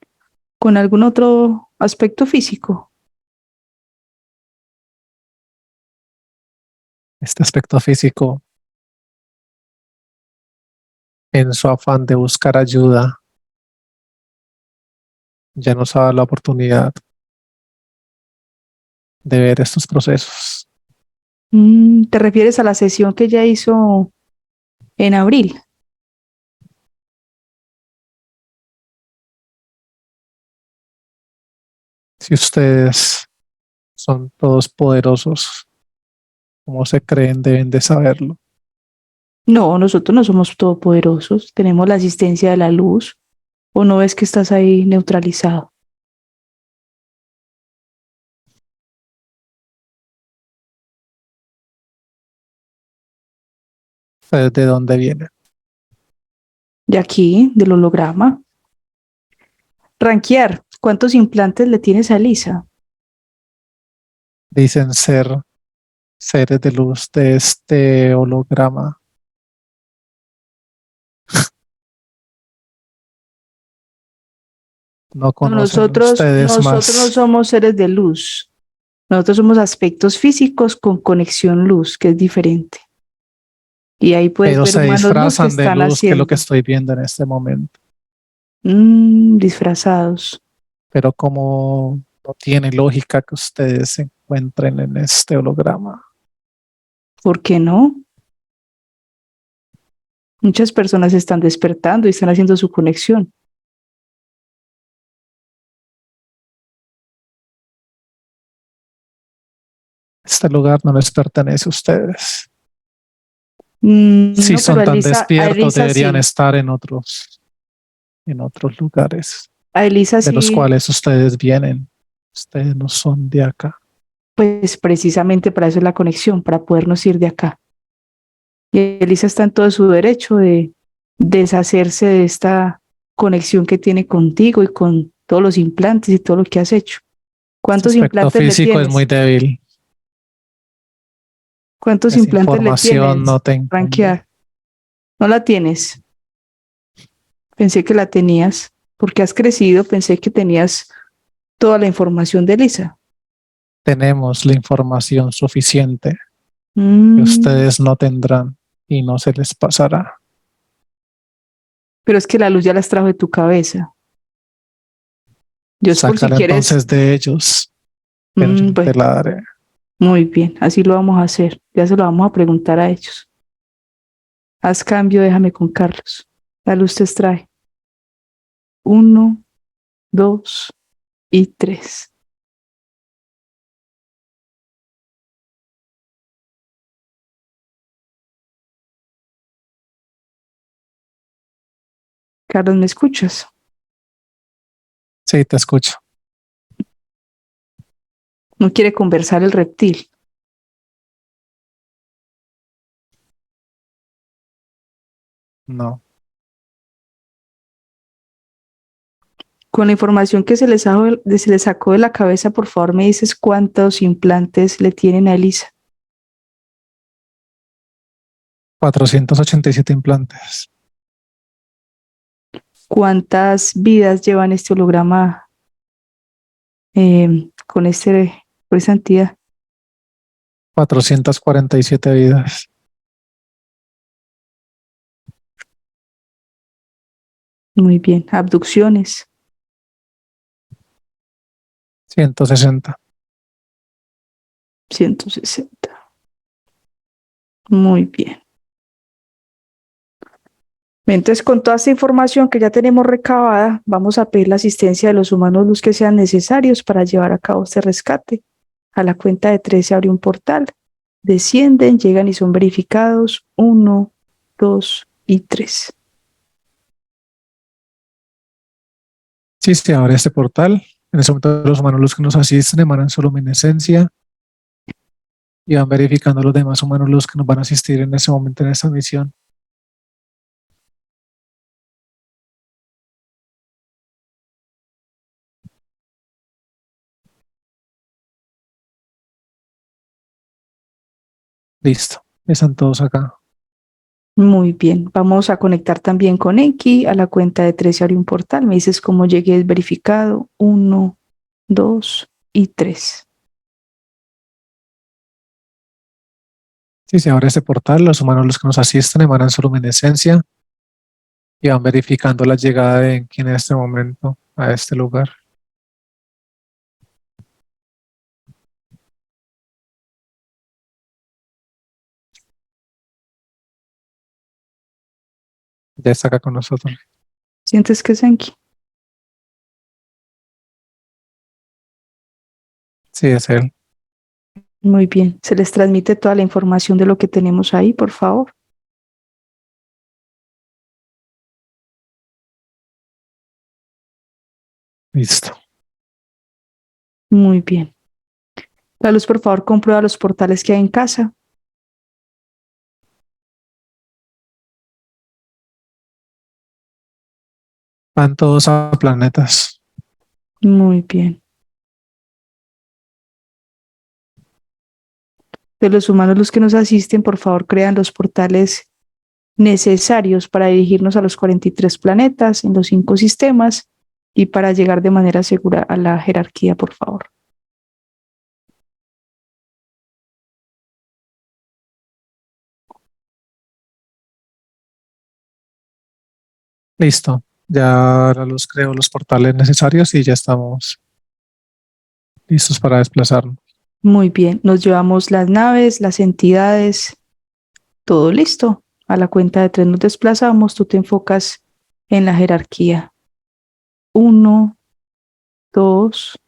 algún otro aspecto físico? Este aspecto físico, en su afán de buscar ayuda, ya nos ha dado la oportunidad de ver estos procesos. ¿Te refieres a la sesión que ella hizo en abril? Si ustedes son todos poderosos, como se creen, deben de saberlo. No, nosotros no somos todopoderosos. Tenemos la asistencia de la luz. ¿O no ves que estás ahí neutralizado? ¿Ustedes de dónde vienen? De aquí, del holograma. Rankear, ¿cuántos implantes le tienes a Lisa? Dicen ser seres de luz de este holograma. No No, conocen ustedes nosotros no más, somos seres de luz. Nosotros somos aspectos físicos con conexión luz, que es diferente. Y ahí puedes pero ver se humanos luz que disfrazan de están luz, que es lo que haciendo. estoy viendo en este momento. Disfrazados. Pero como no tiene lógica que ustedes se encuentren en este holograma. ¿Por qué no? Muchas personas están despertando y están haciendo su conexión. Este lugar no les pertenece a ustedes. Si No, pero son tan A despiertos, Elisa deberían sí. estar en otros lugares A Elisa de los sí, cuales ustedes vienen. Ustedes no son de acá. pues precisamente para eso es la conexión, para podernos ir de acá. Y Elisa está en todo su derecho de deshacerse de esta conexión que tiene contigo y con todos los implantes y todo lo que has hecho. ¿Cuántos Este aspecto implantes le físico es tienes? muy débil. ¿Cuántos Esa implantes le información tienes? no te incumbe. Rankear. ¿No la tienes? Pensé que la tenías. Porque has crecido, pensé que tenías toda la información de Lisa. Tenemos la información suficiente que Mm, ustedes no tendrán y no se les pasará. pero es que la luz ya las trajo de tu cabeza. Yo es por si Sácala quieres. entonces de ellos, pero yo no Bueno, te la daré. muy bien, así lo vamos a hacer. Ya se lo vamos a preguntar a ellos. Haz cambio, déjame con Carlos. La luz te extrae. 1, 2 y 3. Carlos, ¿me escuchas? Sí, te escucho. No quiere conversar el reptil. No. Con la información que se le sacó de la cabeza, por favor, me dices cuántos implantes le tienen a Elisa. 487 implantes. ¿Cuántas vidas llevan este holograma con por esa entidad? 447 vidas. Muy bien. Abducciones. 160. 160. Muy bien. Entonces, con toda esta información que ya tenemos recabada, vamos a pedir la asistencia de los humanos luz que sean necesarios para llevar a cabo este rescate. A la cuenta de 3 se abre un portal. Descienden, llegan y son verificados. 1, 2 y 3. Sí, se abre este portal. En ese momento los humanos los que nos asisten emanan su luminiscencia y van verificando los demás humanos los que nos van a asistir en ese momento en esta misión. Listo. Están todos acá. Muy bien. Vamos a conectar también con Enki. A la cuenta de 3 se abre un portal. Me dices cómo llegué, es verificado. 1, 2 y 3. Sí, se abre este portal. Los humanos los que nos asisten emanan su luminiscencia y van verificando la llegada de Enki en este momento a este lugar. Ya está acá con nosotros. ¿Sientes que es Enki? Sí, es él. Muy bien. Se les transmite toda la información de lo que tenemos ahí, por favor. Listo. Muy bien. La luz, por favor, comprueba los portales que hay en casa. Van todos a planetas. Muy bien. De los humanos los que nos asisten, por favor, crean los portales necesarios para dirigirnos a los 43 planetas en los 5 sistemas y para llegar de manera segura a la jerarquía, por favor. Listo. Ya la luz creó los portales necesarios y ya estamos listos para desplazarnos. Muy bien. Nos llevamos las naves, las entidades, todo listo. A la cuenta de 3 nos desplazamos. Tú te enfocas en la jerarquía. 1, 2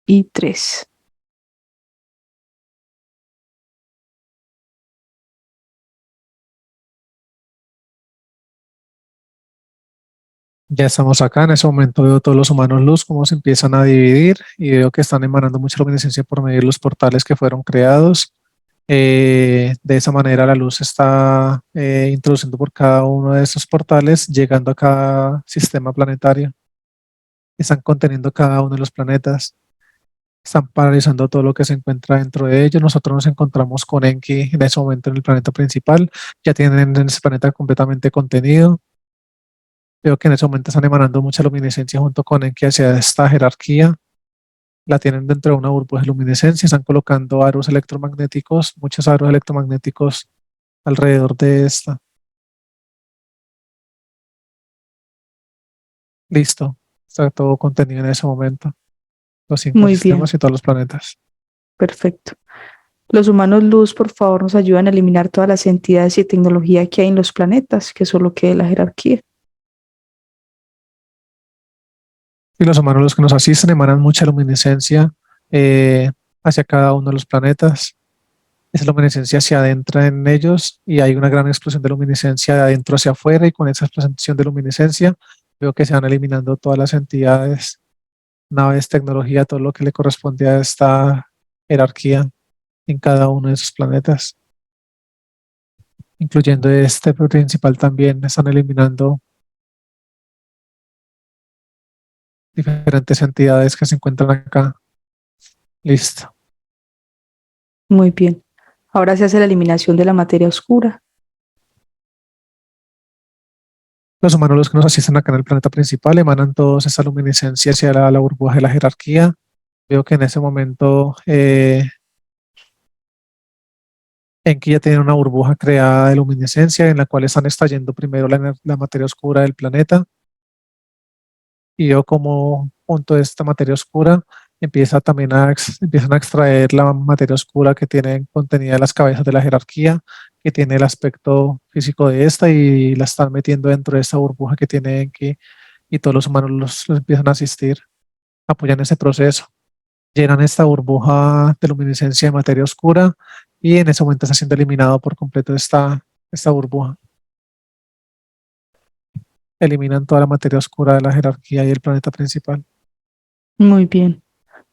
y 3. Ya estamos acá. En ese momento veo todos los humanos luz, cómo se empiezan a dividir y veo que están emanando mucha luminiscencia por medio de los portales que fueron creados. De esa manera la luz está introduciendo por cada uno de esos portales, llegando a cada sistema planetario. Están conteniendo cada uno de los planetas. Están paralizando todo lo que se encuentra dentro de ellos. Nosotros nos encontramos con Enki en ese momento en el planeta principal. Ya tienen ese planeta completamente contenido. Veo que en ese momento están emanando mucha luminiscencia junto con Enki hacia esta jerarquía. La tienen dentro de una burbuja de luminiscencia. Están colocando aros electromagnéticos, muchos aros electromagnéticos alrededor de esta. Listo. Está todo contenido en ese momento. Los 5 Muy bien, sistemas y todos los planetas. perfecto. Los humanos luz, por favor, nos ayudan a eliminar todas las entidades y tecnología que hay en los planetas, que solo quede la jerarquía. Y los humanos, los que nos asisten, emanan mucha luminiscencia eh, hacia cada uno de los planetas. Esa luminiscencia se adentra en ellos y hay una gran explosión de luminiscencia de adentro hacia afuera, y con esa explosión de luminiscencia veo que se van eliminando todas las entidades, naves, tecnología, todo lo que le corresponde a esta jerarquía en cada uno de esos planetas, incluyendo este principal también. Están eliminando diferentes entidades que se encuentran acá. Listo. Muy bien. Ahora se hace la eliminación de la materia oscura. Los humanos, los que nos asisten acá en el planeta principal, emanan todos esa luminiscencia hacia la burbuja de la jerarquía. Veo que en ese momento Enki ya tiene una burbuja creada de luminiscencia en la cual están estallando primero la materia oscura del planeta, y veo como junto a esta materia oscura empiezan a extraer la materia oscura que tienen contenida las cabezas de la jerarquía, que tiene el aspecto físico de esta, y la están metiendo dentro de esta burbuja que tiene Enki, y todos los humanos los empiezan a asistir, apoyan ese proceso, llenan esta burbuja de luminiscencia de materia oscura, y en ese momento está siendo eliminado por completo esta burbuja. Eliminan toda la materia oscura de la jerarquía y el planeta principal. Muy bien.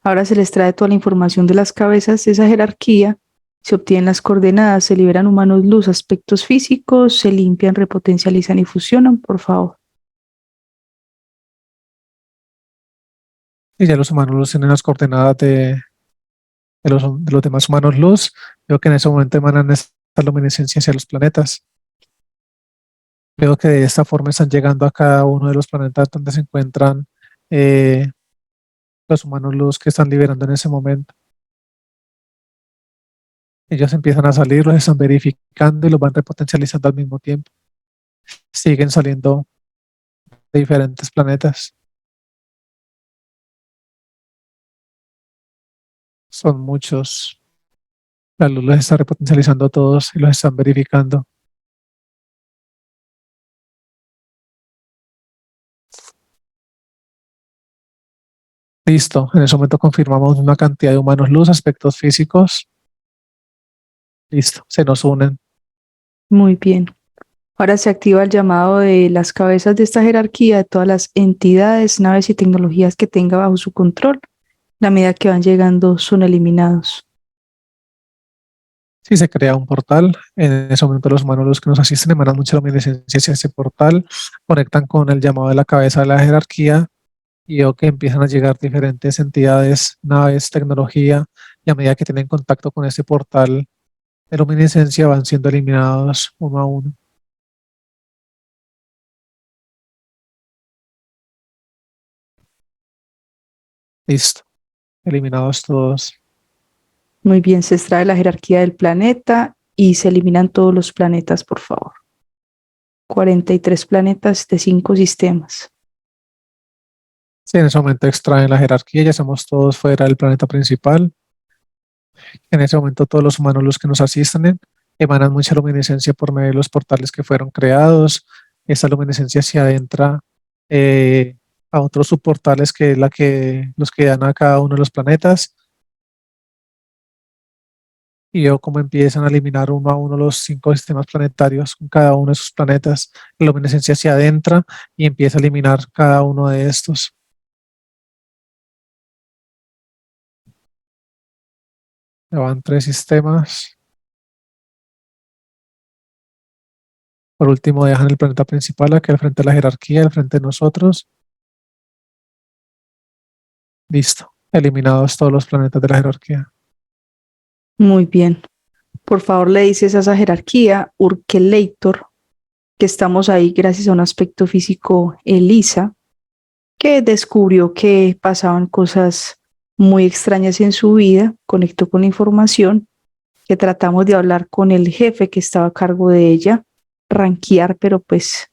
Ahora se les trae toda la información de las cabezas de esa jerarquía, se obtienen las coordenadas, se liberan humanos luz, aspectos físicos, se limpian, repotencializan y fusionan, por favor. Y ya los humanos luz tienen las coordenadas de los demás humanos luz. Veo que en ese momento emanan esta luminiscencia hacia los planetas. Veo que de esta forma están llegando a cada uno de los planetas donde se encuentran eh, los humanos luz que están liberando en ese momento. Ellos empiezan a salir, los están verificando y los van repotencializando al mismo tiempo. Siguen saliendo de diferentes planetas. Son muchos. La luz los está repotencializando a todos y los están verificando. Listo. En ese momento confirmamos una cantidad de humanos luz, aspectos físicos. Listo. Se nos unen. Muy bien. Ahora se activa el llamado de las cabezas de esta jerarquía, de todas las entidades, naves y tecnologías que tenga bajo su control. La medida que van llegando son eliminados. Si se crea un portal, en ese momento los humanos los que nos asisten emanan mucha luminiscencia hacia ese portal, conectan con el llamado de la cabeza de la jerarquía, y veo que empiezan a llegar diferentes entidades, naves, tecnología, y a medida que tienen contacto con ese portal de luminiscencia van siendo eliminados uno a uno. Listo, eliminados todos. Muy bien, se extrae la jerarquía del planeta y se eliminan todos los planetas, por favor. 43 planetas de 5 sistemas. Sí, en ese momento extraen la jerarquía, ya estamos todos fuera del planeta principal. En ese momento todos los humanos los que nos asisten emanan mucha luminiscencia por medio de los portales que fueron creados. Esta luminiscencia se adentra eh, a otros subportales que es los que dan a cada uno de los planetas, y veo cómo empiezan a eliminar uno a uno los 5 sistemas planetarios con cada uno de sus planetas. La luminiscencia se adentra y empieza a eliminar cada uno de estos. Ya van 3 sistemas. Por último, dejan el planeta principal aquí al frente de la jerarquía, al frente de nosotros. Listo. eliminados todos los planetas de la jerarquía. Muy bien. Por favor, le dices a esa jerarquía, Urkelator, que estamos ahí gracias a un aspecto físico, Elisa, que descubrió que pasaban cosas muy extrañas en su vida, conectó con la información, que tratamos de hablar con el jefe que estaba a cargo de ella, ranquear, pero pues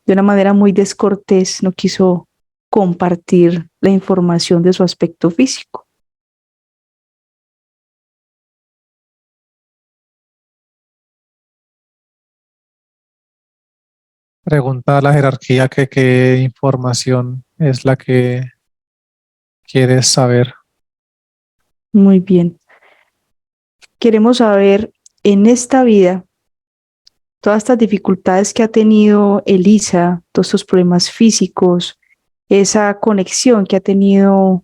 de una manera muy descortés no quiso compartir la información de su aspecto físico. Pregunta a la jerarquía que qué información es la que quieres saber. Muy bien. Queremos saber en esta vida todas estas dificultades que ha tenido Elisa, todos estos problemas físicos, esa conexión que ha tenido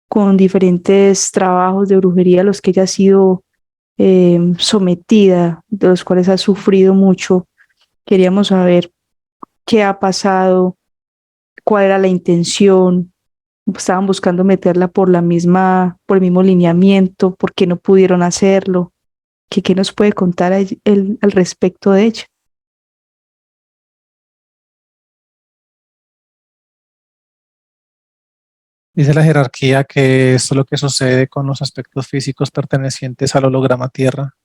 con diferentes trabajos de brujería a los que ella ha sido sometida, de los cuales ha sufrido mucho. Queríamos saber qué ha pasado, cuál era la intención. Estaban buscando meterla por el mismo lineamiento, por qué no pudieron hacerlo. ¿Qué nos puede contar al respecto de ella? Dice la jerarquía que esto es lo que sucede con los aspectos físicos pertenecientes al holograma Tierra,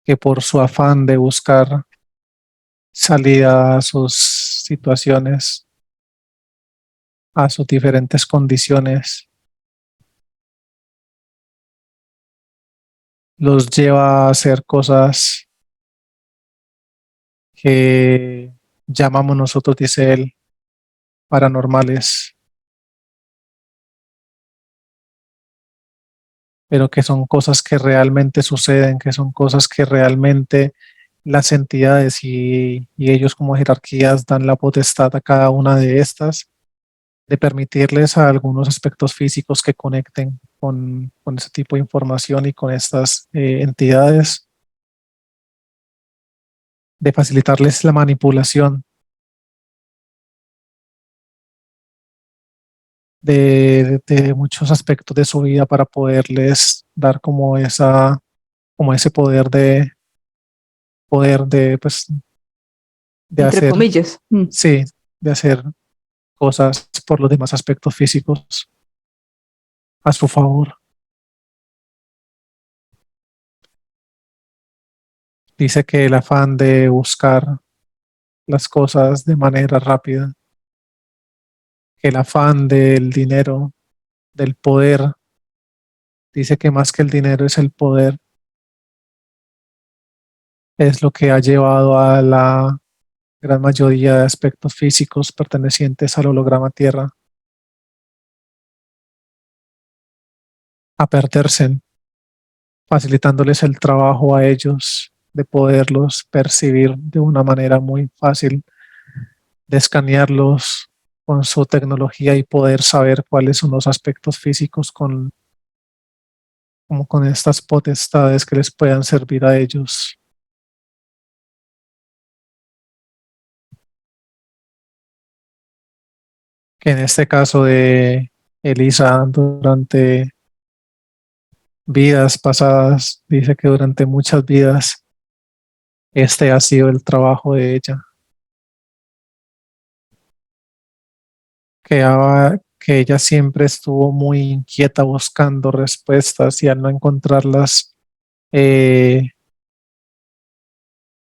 que por su afán de buscar salida a sus situaciones, a sus diferentes condiciones, los lleva a hacer cosas que llamamos nosotros, dice él, paranormales, pero que son cosas que realmente suceden, que son cosas que realmente las entidades y ellos como jerarquías dan la potestad a cada una de estas de permitirles a algunos aspectos físicos que conecten con ese tipo de información y con estas entidades, de facilitarles la manipulación de muchos aspectos de su vida para poderles dar como ese poder de, pues, de Entre hacer, comillas. sí, de hacer cosas por los demás aspectos físicos a su favor. Dice que el afán de buscar las cosas de manera rápida, que el afán del dinero, del poder, dice que más que el dinero es el poder, es lo que ha llevado a la gran mayoría de aspectos físicos pertenecientes al holograma Tierra a perderse, facilitándoles el trabajo a ellos de poderlos percibir de una manera muy fácil, de escanearlos con su tecnología y poder saber cuáles son los aspectos físicos como con estas potestades que les puedan servir a ellos. Que en este caso de Elisa, durante vidas pasadas, dice que durante muchas vidas este ha sido el trabajo de ella, que ella siempre estuvo muy inquieta buscando respuestas y al no encontrarlas, eh,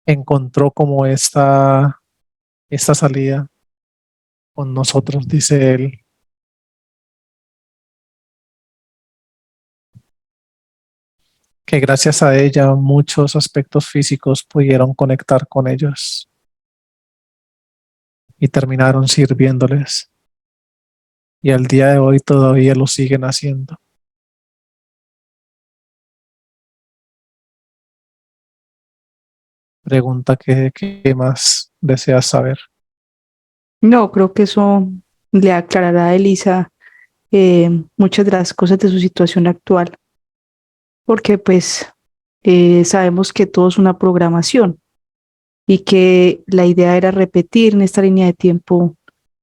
encontró como esta salida con nosotros, dice él, que gracias a ella muchos aspectos físicos pudieron conectar con ellos y terminaron sirviéndoles. Y al día de hoy todavía lo siguen haciendo. Pregunta qué más deseas saber. No, creo que eso le aclarará a Elisa muchas de las cosas de su situación actual, porque pues sabemos que todo es una programación y que la idea era repetir en esta línea de tiempo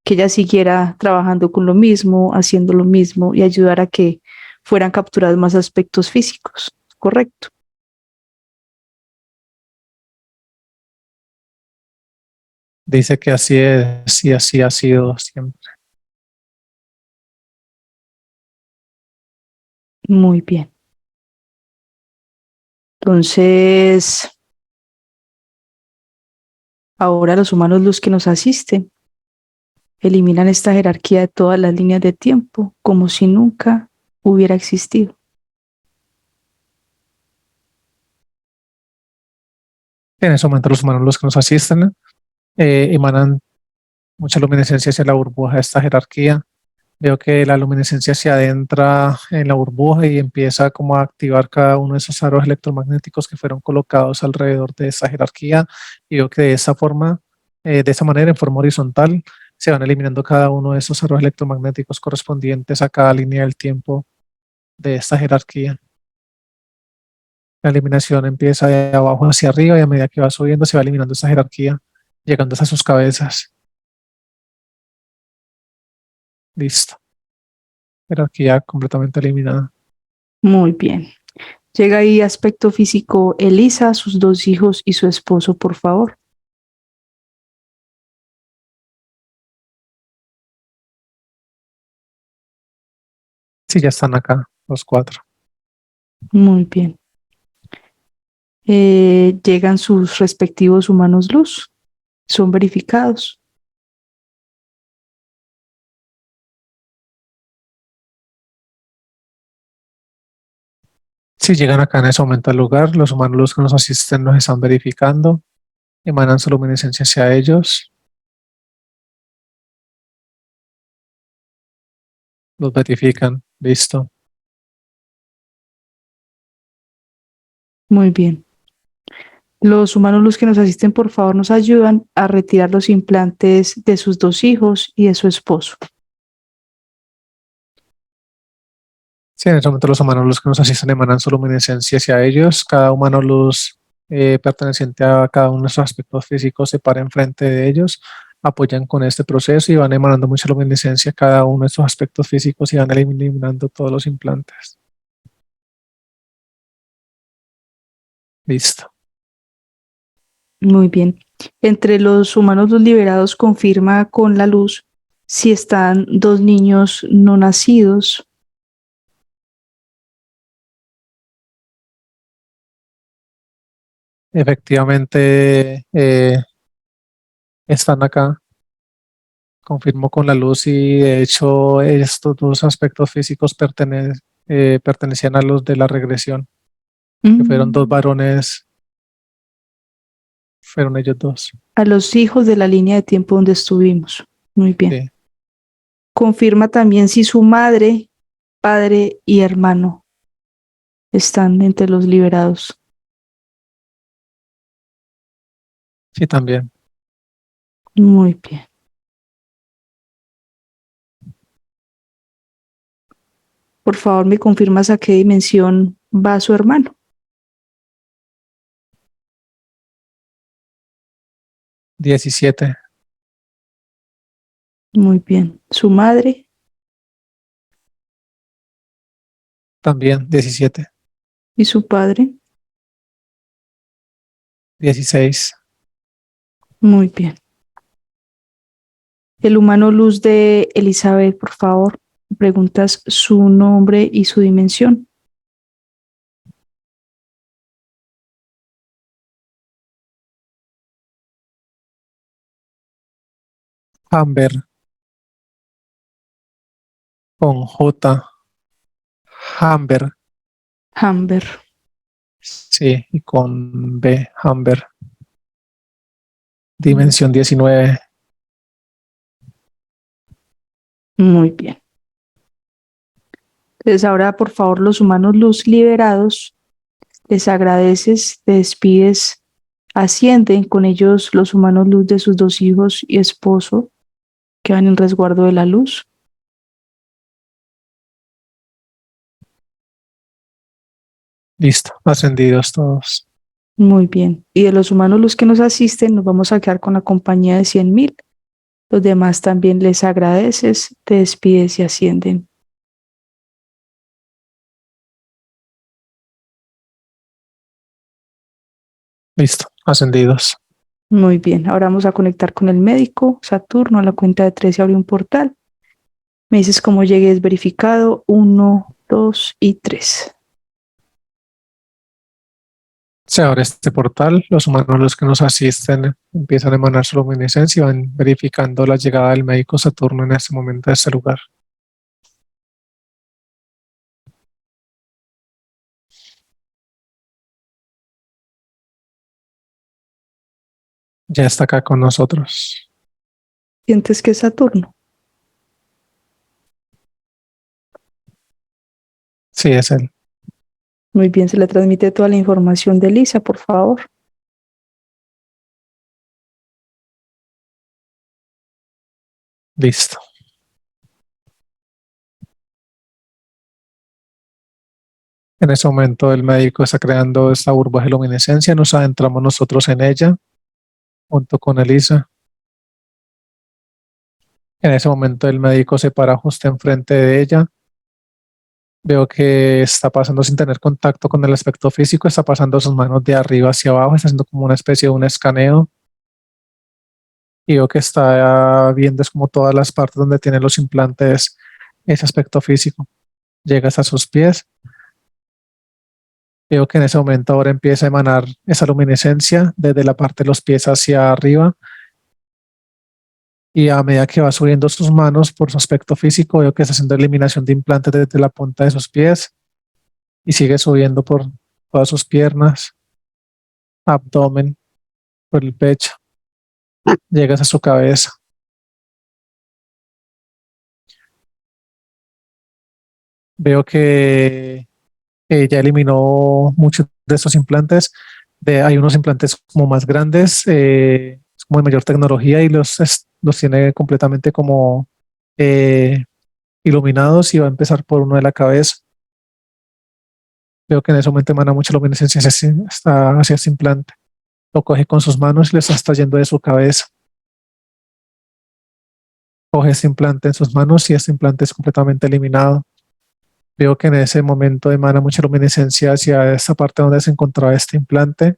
que ella siguiera trabajando con lo mismo, haciendo lo mismo y ayudar a que fueran capturados más aspectos físicos. Correcto. Dice que así es y así ha sido siempre. Muy bien. Entonces, ahora los humanos luz que nos asisten eliminan esta jerarquía de todas las líneas de tiempo como si nunca hubiera existido. En ese momento los humanos los que nos asisten emanan mucha luminiscencia hacia la burbuja de esta jerarquía. Veo que la luminiscencia se adentra en la burbuja y empieza como a activar cada uno de esos aros electromagnéticos que fueron colocados alrededor de esta jerarquía, y veo que de esa forma, de esa manera, en forma horizontal, se van eliminando cada uno de esos aros electromagnéticos correspondientes a cada línea del tiempo de esta jerarquía. La eliminación empieza de abajo hacia arriba y a medida que va subiendo se va eliminando esta jerarquía, llegando hasta sus cabezas. Listo. Jerarquía completamente eliminada. Muy bien. Llega ahí aspecto físico Elisa, sus 2 hijos y su esposo, por favor. Sí, ya están acá, los 4. Muy bien. Llegan sus respectivos humanos luz. Son verificados. Si llegan acá en ese momento al lugar, los humanos los que nos asisten nos están verificando, emanan su luminiscencia hacia ellos, los verifican, listo. Muy bien. Los humanos luz que nos asisten, por favor, nos ayudan a retirar los implantes de sus 2 hijos y de su esposo. Sí, en ese momento los humanos los que nos asisten emanan su luminiscencia hacia ellos, cada humano luz perteneciente a cada uno de sus aspectos físicos se para enfrente de ellos, apoyan con este proceso y van emanando mucha luminiscencia a cada uno de sus aspectos físicos y van eliminando todos los implantes. Listo. Muy bien. Entre los humanos luz liberados confirma con la luz si están 2 niños no nacidos. Efectivamente, están acá, confirmo con la luz, y de hecho estos 2 aspectos físicos pertenecían a los de la regresión, que fueron 2 varones, fueron ellos 2. A los hijos de la línea de tiempo donde estuvimos. Muy bien. Sí, Confirma también si su madre, padre y hermano están entre los liberados. sí, también. Muy bien. Por favor, me confirmas a qué dimensión va su hermano. 17, Muy bien. Su madre. también 17, Y su padre. 16, Muy bien. El humano luz de Elizabeth, por favor. Preguntas su nombre y su dimensión. Amber con J, Amber, Amber. sí, y con B, Amber, dimensión 19. Muy bien. Entonces ahora, por favor, los humanos luz liberados, les agradeces, te despides, ascienden con ellos los humanos luz de sus 2 hijos y esposo que van en resguardo de la luz. Listo, ascendidos todos. Muy bien. Y de los humanos luz que nos asisten, nos vamos a quedar con la compañía de 100,000. Los demás también les agradeces, te despides y ascienden. Listo, ascendidos. Muy bien, ahora vamos a conectar con el médico Saturno. A la cuenta de 3 se abre un portal. Me dices cómo llegues verificado. 1, 2 y 3. Se abre este portal, los humanos los que nos asisten empiezan a emanar su luminiscencia y van verificando la llegada del médico Saturno en este momento a este lugar. Ya está acá con nosotros. ¿Sientes que es Saturno? Sí, es él. Muy bien, se le transmite toda la información de Lisa, por favor. Listo. En ese momento el médico está creando esta burbuja de luminiscencia, nos adentramos nosotros en ella, junto con Elisa. En ese momento el médico se para justo enfrente de ella. Veo que está pasando sin tener contacto con el aspecto físico, está pasando sus manos de arriba hacia abajo, está haciendo como una especie de un escaneo. Y veo que está viendo es como todas las partes donde tienen los implantes, ese aspecto físico. Llegas a sus pies. Veo que en ese momento ahora empieza a emanar esa luminiscencia desde la parte de los pies hacia arriba. Y a medida que va subiendo sus manos por su aspecto físico, veo que está haciendo eliminación de implantes desde la punta de sus pies y sigue subiendo por todas sus piernas, abdomen, por el pecho. Llegas a su cabeza. Veo que ya eliminó muchos de esos implantes. Hay unos implantes como más grandes, como de mayor tecnología y los tiene completamente como eh, iluminados y va a empezar por uno de la cabeza. Veo que en ese momento emana mucha luminiscencia hacia ese implante. Lo coge con sus manos y lo está extrayendo de su cabeza. Coge este implante en sus manos y este implante es completamente eliminado. Veo que en ese momento emana mucha luminiscencia hacia esta parte donde se encontraba este implante.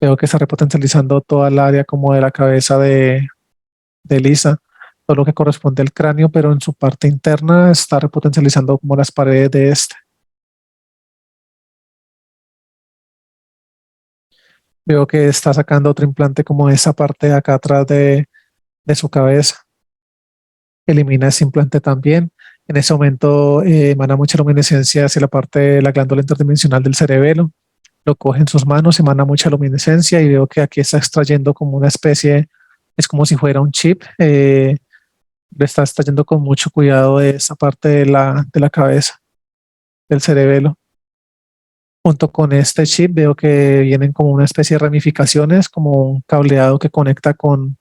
Veo que está repotencializando toda el área como de la cabeza de Lisa, todo lo que corresponde al cráneo, pero en su parte interna está repotencializando como las paredes de este. Veo que está sacando otro implante como esa parte de acá atrás de su cabeza. Elimina ese implante también. En ese momento emana mucha luminiscencia hacia la parte de la glándula interdimensional del cerebelo. Lo coge en sus manos, emana mucha luminiscencia y veo que aquí está extrayendo como una especie, es como si fuera un chip. Le está extrayendo con mucho cuidado de esa parte de la cabeza, del cerebelo. Junto con este chip veo que vienen como una especie de ramificaciones, como un cableado que conecta con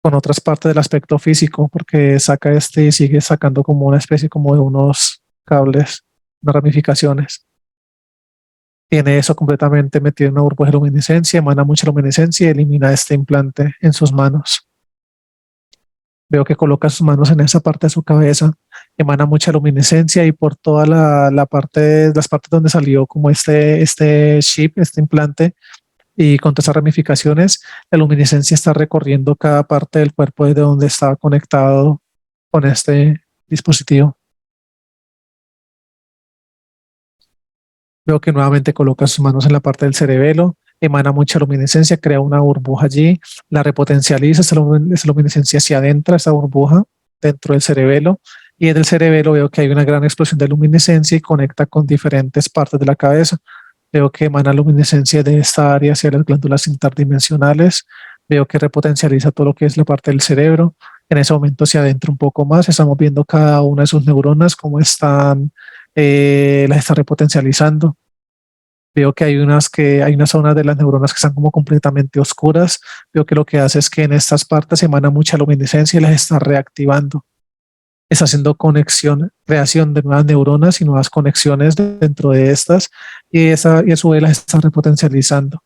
otras partes del aspecto físico, porque saca este y sigue sacando como una especie como de unos cables, unas ramificaciones. Tiene eso completamente metido en una burbuja de luminiscencia, emana mucha luminiscencia y elimina este implante en sus manos. Veo que coloca sus manos en esa parte de su cabeza, emana mucha luminiscencia y por toda la parte, las partes donde salió como este chip, este implante, y con todas esas ramificaciones, la luminiscencia está recorriendo cada parte del cuerpo desde donde estaba conectado con este dispositivo. Veo que nuevamente coloca sus manos en la parte del cerebelo, emana mucha luminiscencia, crea una burbuja allí, la repotencializa, esa luminiscencia se adentra, esa burbuja dentro del cerebelo, y en el cerebelo veo que hay una gran explosión de luminiscencia y conecta con diferentes partes de la cabeza. Veo que emana luminiscencia de esta área hacia las glándulas interdimensionales. Veo que repotencializa todo lo que es la parte del cerebro. En ese momento se adentra un poco más. Estamos viendo cada una de sus neuronas, cómo las está repotencializando. Veo que hay una zona de las neuronas que están como completamente oscuras. Veo que lo que hace es que en estas partes emana mucha luminiscencia y las está reactivando. Está haciendo conexión, creación de nuevas neuronas y nuevas conexiones dentro de estas y a su vez las está repotencializando.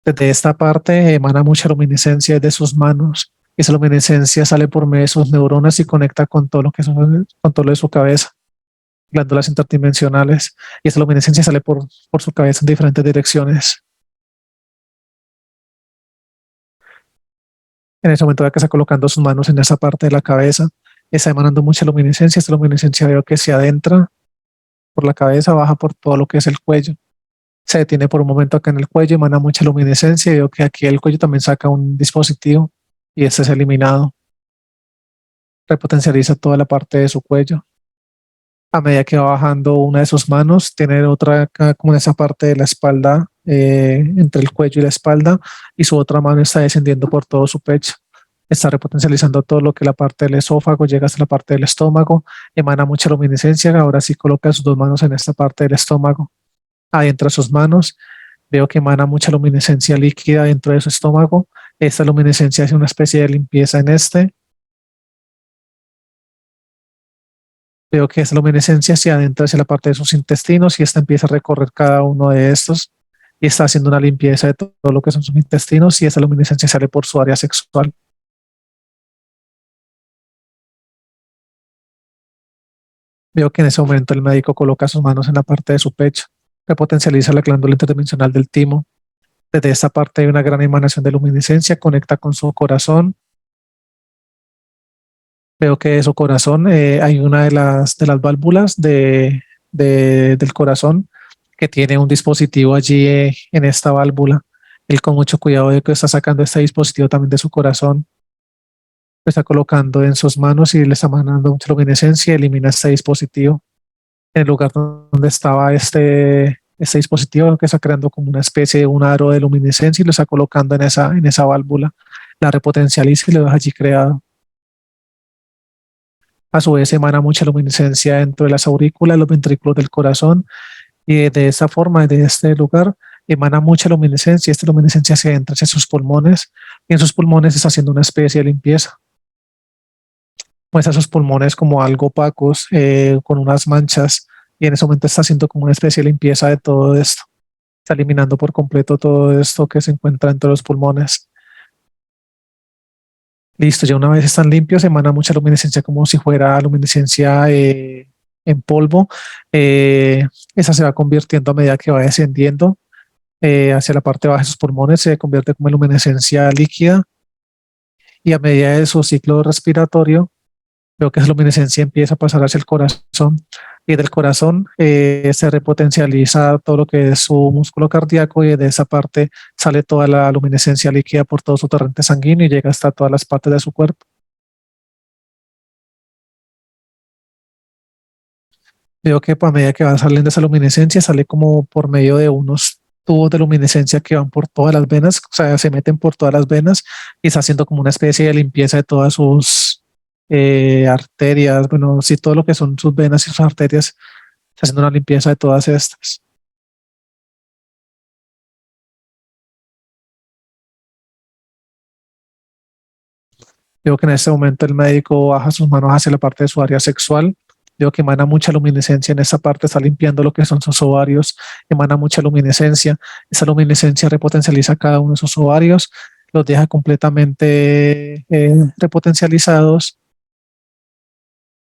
Desde esta parte emana mucha luminiscencia de sus manos. Esa luminiscencia sale por medio de sus neuronas y conecta con todo lo que con todo lo de su cabeza, glándulas interdimensionales. Y esa luminiscencia sale por su cabeza en diferentes direcciones. En ese momento veo que está colocando sus manos en esa parte de la cabeza, está emanando mucha luminiscencia. Esta luminiscencia veo que se adentra por la cabeza, baja por todo lo que es el cuello. Se detiene por un momento acá en el cuello, emana mucha luminiscencia y veo que aquí el cuello también saca un dispositivo y este es eliminado. Repotencializa toda la parte de su cuello. A medida que va bajando una de sus manos, tiene otra acá como en esa parte de la espalda, entre el cuello y la espalda, y su otra mano está descendiendo por todo su pecho. Está repotencializando todo lo que es la parte del esófago, llega hasta la parte del estómago, emana mucha luminiscencia. Ahora sí coloca sus dos manos en esta parte del estómago. Adentro de sus manos, veo que emana mucha luminiscencia líquida dentro de su estómago. Esta luminiscencia hace una especie de limpieza en este. Veo que esa luminiscencia se adentra hacia la parte de sus intestinos y esta empieza a recorrer cada uno de estos y está haciendo una limpieza de todo lo que son sus intestinos y esa luminiscencia sale por su área sexual. Veo que en ese momento el médico coloca sus manos en la parte de su pecho, que potencializa la glándula interdimensional del timo. Desde esta parte hay una gran emanación de luminiscencia, conecta con su corazón. Veo que de su corazón hay una de las válvulas del corazón que tiene un dispositivo allí en esta válvula. Él con mucho cuidado de que está sacando este dispositivo también de su corazón, lo está colocando en sus manos y le está mandando mucha luminiscencia y elimina este dispositivo. En el lugar donde estaba este dispositivo, que está creando como una especie de un aro de luminiscencia y lo está colocando en esa válvula. La repotencializa y lo deja allí creado. A su vez emana mucha luminiscencia dentro de las aurículas, los ventrículos del corazón y de esa forma, de este lugar, emana mucha luminiscencia y esta luminiscencia se entra hacia sus pulmones y en sus pulmones está haciendo una especie de limpieza. Muestra sus pulmones como algo opacos, con unas manchas y en ese momento está haciendo como una especie de limpieza de todo esto. Está eliminando por completo todo esto que se encuentra entre los pulmones. Listo, ya una vez están limpios, emana mucha luminiscencia como si fuera luminiscencia en polvo. Esa se va convirtiendo a medida que va descendiendo hacia la parte baja de sus pulmones, se convierte como en luminiscencia líquida y a medida de su ciclo respiratorio, veo que esa luminiscencia empieza a pasar hacia el corazón y del corazón se repotencializa todo lo que es su músculo cardíaco y de esa parte sale toda la luminiscencia líquida por todo su torrente sanguíneo y llega hasta todas las partes de su cuerpo. Veo que a medida que va saliendo esa luminiscencia sale como por medio de unos tubos de luminiscencia que van por todas las venas, o sea, se meten por todas las venas y está haciendo como una especie de limpieza de todas sus arterias, bueno, sí, todo lo que son sus venas y sus arterias, está haciendo una limpieza de todas estas. Veo que en este momento el médico baja sus manos hacia la parte de su área sexual. Veo que emana mucha luminiscencia en esa parte, está limpiando lo que son sus ovarios, emana mucha luminiscencia. Esa luminiscencia repotencializa cada uno de sus ovarios, los deja completamente repotencializados.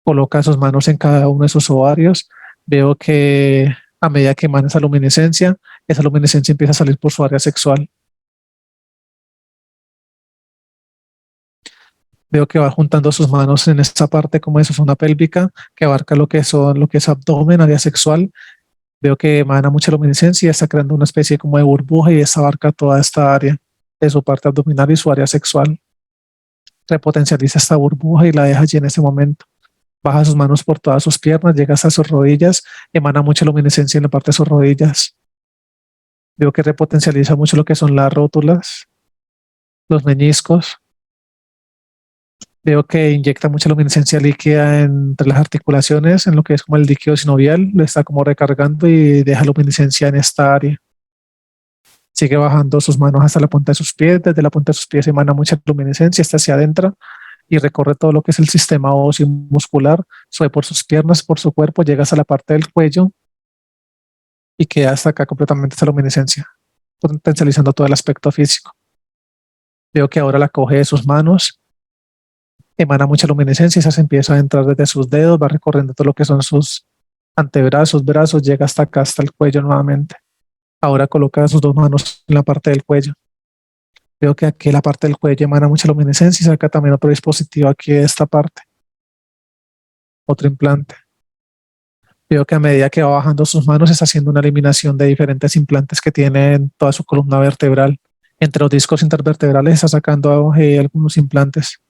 Coloca sus manos en cada uno de sus ovarios. Veo que a medida que emana esa luminiscencia empieza a salir por su área sexual. Veo que va juntando sus manos en esta parte como de su zona pélvica, que abarca lo que es abdomen, área sexual. Veo que emana mucha luminiscencia y está creando una especie como de burbuja y esta abarca toda esta área de su parte abdominal y su área sexual. Repotencializa esta burbuja y la deja allí en ese momento. Baja sus manos por todas sus piernas, llega hasta sus rodillas, emana mucha luminiscencia en la parte de sus rodillas. Veo que repotencializa mucho lo que son las rótulas, los meniscos. Veo que inyecta mucha luminiscencia líquida entre las articulaciones, en lo que es como el líquido sinovial, lo está como recargando y deja luminiscencia en esta área. Sigue bajando sus manos hasta la punta de sus pies, desde la punta de sus pies emana mucha luminiscencia, está hacia adentro y recorre todo lo que es el sistema óseo y muscular, sube por sus piernas, por su cuerpo, llega hasta la parte del cuello y queda hasta acá completamente esta luminiscencia, potencializando todo el aspecto físico. Veo que ahora la coge de sus manos emana mucha luminiscencia y esa se empieza a entrar desde sus dedos, va recorriendo todo lo que son sus antebrazos, brazos, llega hasta acá, hasta el cuello nuevamente. Ahora coloca sus dos manos en la parte del cuello. Veo que aquí la parte del cuello emana mucha luminiscencia y saca también otro dispositivo aquí de esta parte, otro implante. Veo que a medida que va bajando sus manos está haciendo una eliminación de diferentes implantes que tiene en toda su columna vertebral. Entre los discos intervertebrales está sacando algunos implantes.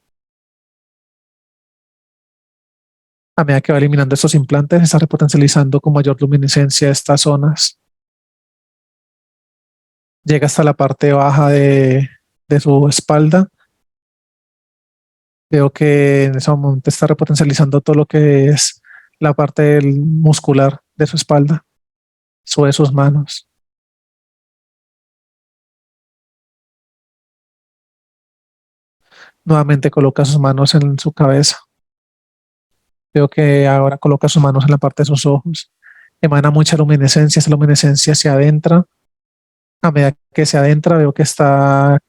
A medida que va eliminando estos implantes, está repotencializando con mayor luminiscencia estas zonas. Llega hasta la parte baja de su espalda. Veo que en ese momento está repotencializando todo lo que es la parte muscular de su espalda. Sube sus manos. Nuevamente coloca sus manos en su cabeza. Veo que ahora coloca sus manos en la parte de sus ojos. Emana mucha luminiscencia. Esa luminiscencia se adentra. A medida que se adentra, veo que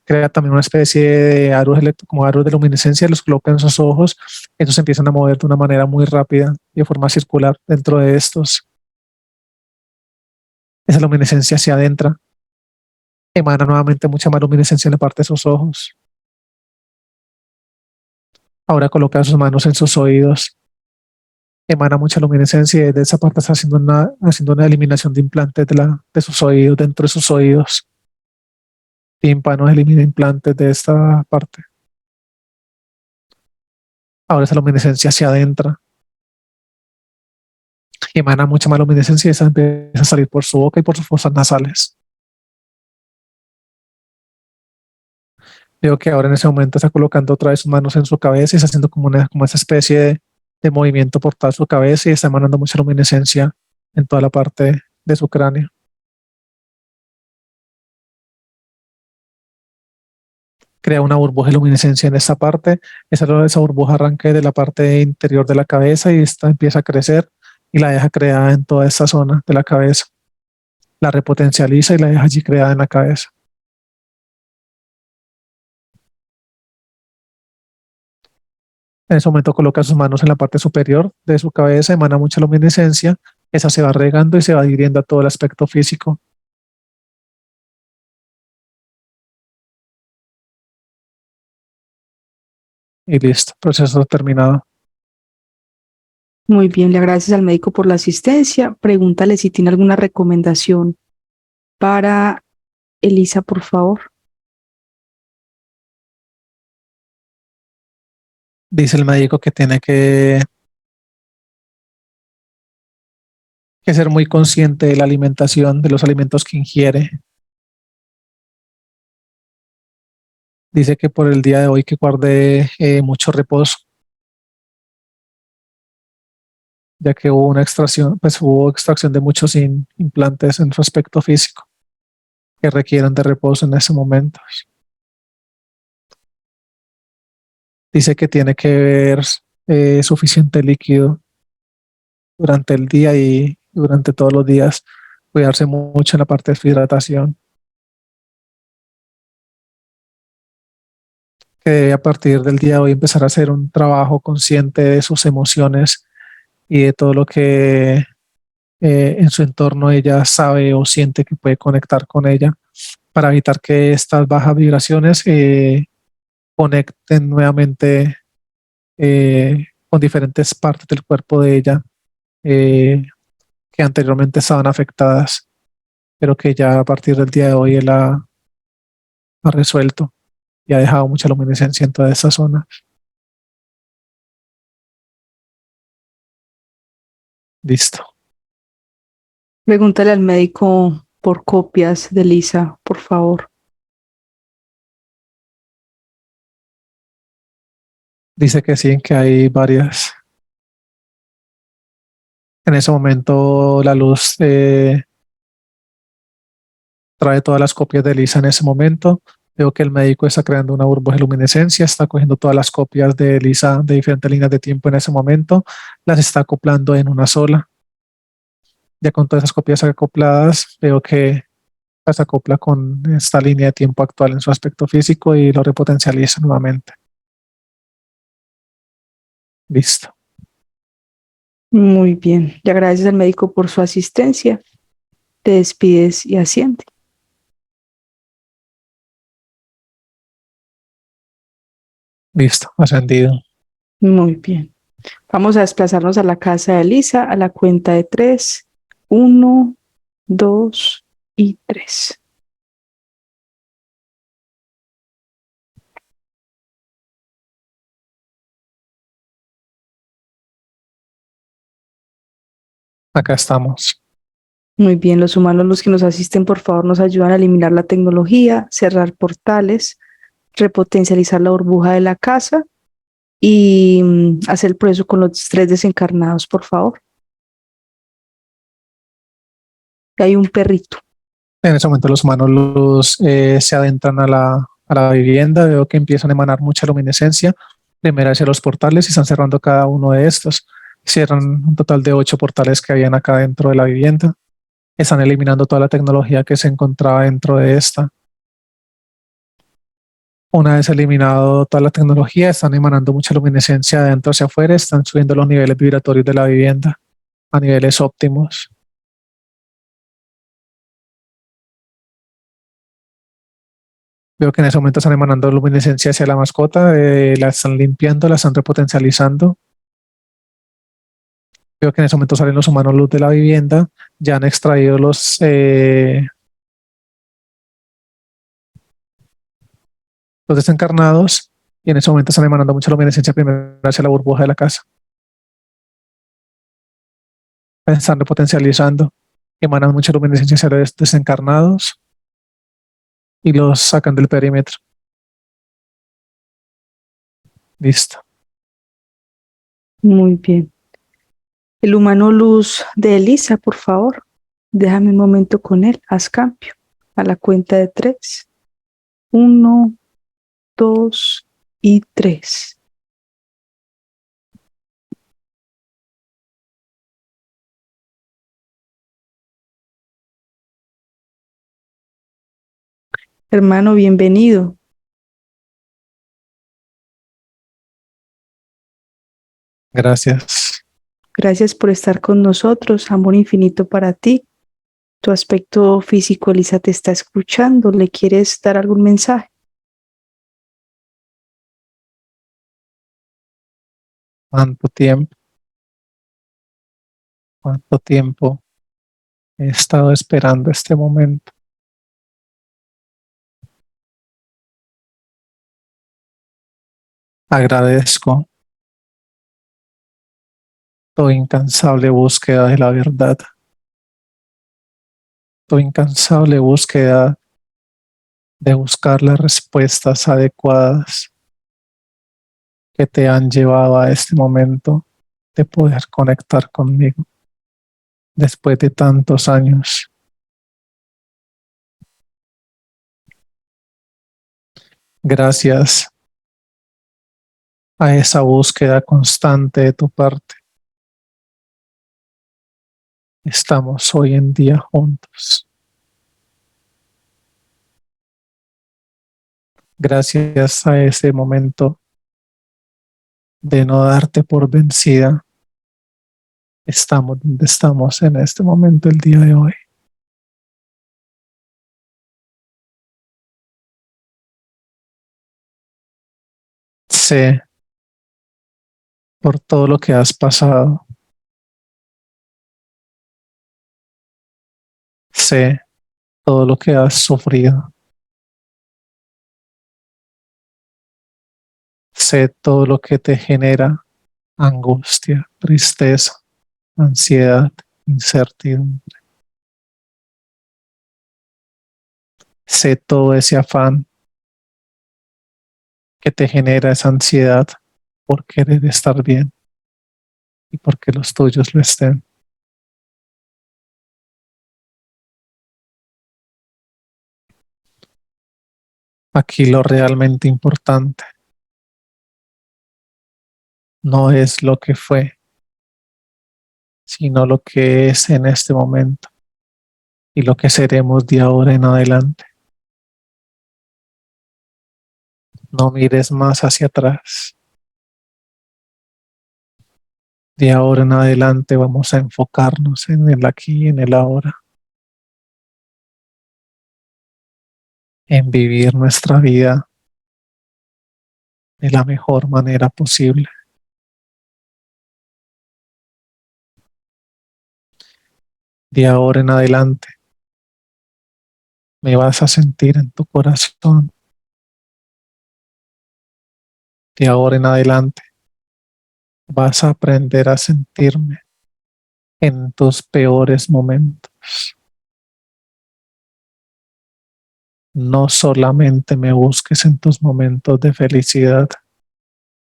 crea también una especie de aros como aros de luminiscencia, los coloca en sus ojos. Estos se empiezan a mover de una manera muy rápida y de forma circular dentro de estos. Esa luminiscencia se adentra. Emana nuevamente mucha más luminiscencia en la parte de sus ojos. Ahora coloca sus manos en sus oídos. Emana mucha luminiscencia y desde esa parte está haciendo una eliminación de implantes de sus oídos, dentro de sus oídos. Tímpanos, elimina implantes de esta parte. Ahora esa luminiscencia se adentra. Emana mucha más luminiscencia y esa empieza a salir por su boca y por sus fosas nasales. Veo que ahora en ese momento está colocando otra vez sus manos en su cabeza y está haciendo como esa especie de movimiento por toda su cabeza y está emanando mucha luminiscencia en toda la parte de su cráneo. Crea una burbuja de luminiscencia en esta parte. Esa burbuja arranca de la parte interior de la cabeza y esta empieza a crecer y la deja creada en toda esta zona de la cabeza. La repotencializa y la deja allí creada en la cabeza. En ese momento coloca sus manos en la parte superior de su cabeza, emana mucha luminiscencia, esa se va regando y se va adhiriendo a todo el aspecto físico. Y listo, proceso terminado. Muy bien, le agradeces al médico por la asistencia. Pregúntale si tiene alguna recomendación para Elisa, por favor. Dice el médico que tiene que ser muy consciente de la alimentación, de los alimentos que ingiere. Dice que por el día de hoy que guarde mucho reposo, ya que hubo extracción de muchos implantes en su aspecto físico que requieren de reposo en ese momento. Dice que tiene que beber suficiente líquido durante el día y durante todos los días, cuidarse mucho en la parte de su hidratación, que debe a partir del día de hoy empezar a hacer un trabajo consciente de sus emociones y de todo lo que en su entorno ella sabe o siente que puede conectar con ella para evitar que estas bajas vibraciones conecten nuevamente con diferentes partes del cuerpo de ella eh, que anteriormente estaban afectadas, pero que ya a partir del día de hoy él ha resuelto y ha dejado mucha luminiscencia en toda esa zona. Listo. Pregúntale al médico por copias de Elisa, por favor. Dice que sí, que hay varias. En ese momento la luz trae todas las copias de Lisa en ese momento. Veo que el médico está creando una burbuja de luminiscencia, está cogiendo todas las copias de Lisa de diferentes líneas de tiempo en ese momento, las está acoplando en una sola. Ya con todas esas copias acopladas, veo que las acopla con esta línea de tiempo actual en su aspecto físico y lo repotencializa nuevamente. Listo. Muy bien. Le agradeces al médico por su asistencia. Te despides y asciende. Listo. Ascendido. Muy bien. Vamos a desplazarnos a la casa de Elisa a la cuenta de 3. 1, 2 y 3. Acá estamos. Muy bien, los humanos, los que nos asisten, por favor, nos ayudan a eliminar la tecnología, cerrar portales, repotencializar la burbuja de la casa y hacer el proceso con los 3 desencarnados, por favor. Y hay un perrito. En ese momento los humanos se adentran a la vivienda. Veo que empiezan a emanar mucha luminiscencia. Primero hacia los portales y están cerrando cada uno de estos. Cierran un total de 8 portales que habían acá dentro de la vivienda. Están eliminando toda la tecnología que se encontraba dentro de esta. Una vez eliminado toda la tecnología, están emanando mucha luminiscencia de adentro hacia afuera. Están subiendo los niveles vibratorios de la vivienda a niveles óptimos. Veo que en ese momento están emanando luminiscencia hacia la mascota, la están limpiando, la están repotencializando. Veo que en ese momento salen los humanos luz de la vivienda, ya han extraído los desencarnados y en ese momento están emanando mucha luminiscencia primero hacia la burbuja de la casa. Están repotencializando, emanan mucha luminiscencia hacia los desencarnados y los sacan del perímetro. Listo. Muy bien. El humano luz de Elisa, por favor. Déjame un momento con él. Haz cambio. A la cuenta de 3. 1, 2 y 3. Hermano, bienvenido. Gracias. Gracias por estar con nosotros. Amor infinito para ti. Tu aspecto físico, Elisa, te está escuchando. ¿Le quieres dar algún mensaje? ¿Cuánto tiempo he estado esperando este momento? Agradezco tu incansable búsqueda de la verdad, tu incansable búsqueda de buscar las respuestas adecuadas que te han llevado a este momento de poder conectar conmigo después de tantos años. Gracias a esa búsqueda constante de tu parte, estamos hoy en día juntos. Gracias a ese momento de no darte por vencida, estamos donde estamos en este momento el día de hoy. Sé por todo lo que has pasado. Sé todo lo que has sufrido. Sé todo lo que te genera angustia, tristeza, ansiedad, incertidumbre. Sé todo ese afán que te genera esa ansiedad por querer estar bien y porque los tuyos lo estén. Aquí lo realmente importante no es lo que fue, sino lo que es en este momento y lo que seremos de ahora en adelante. No mires más hacia atrás. De ahora en adelante vamos a enfocarnos en el aquí y en el ahora, en vivir nuestra vida de la mejor manera posible. De ahora en adelante me vas a sentir en tu corazón. De ahora en adelante vas a aprender a sentirme en tus peores momentos. No solamente me busques en tus momentos de felicidad,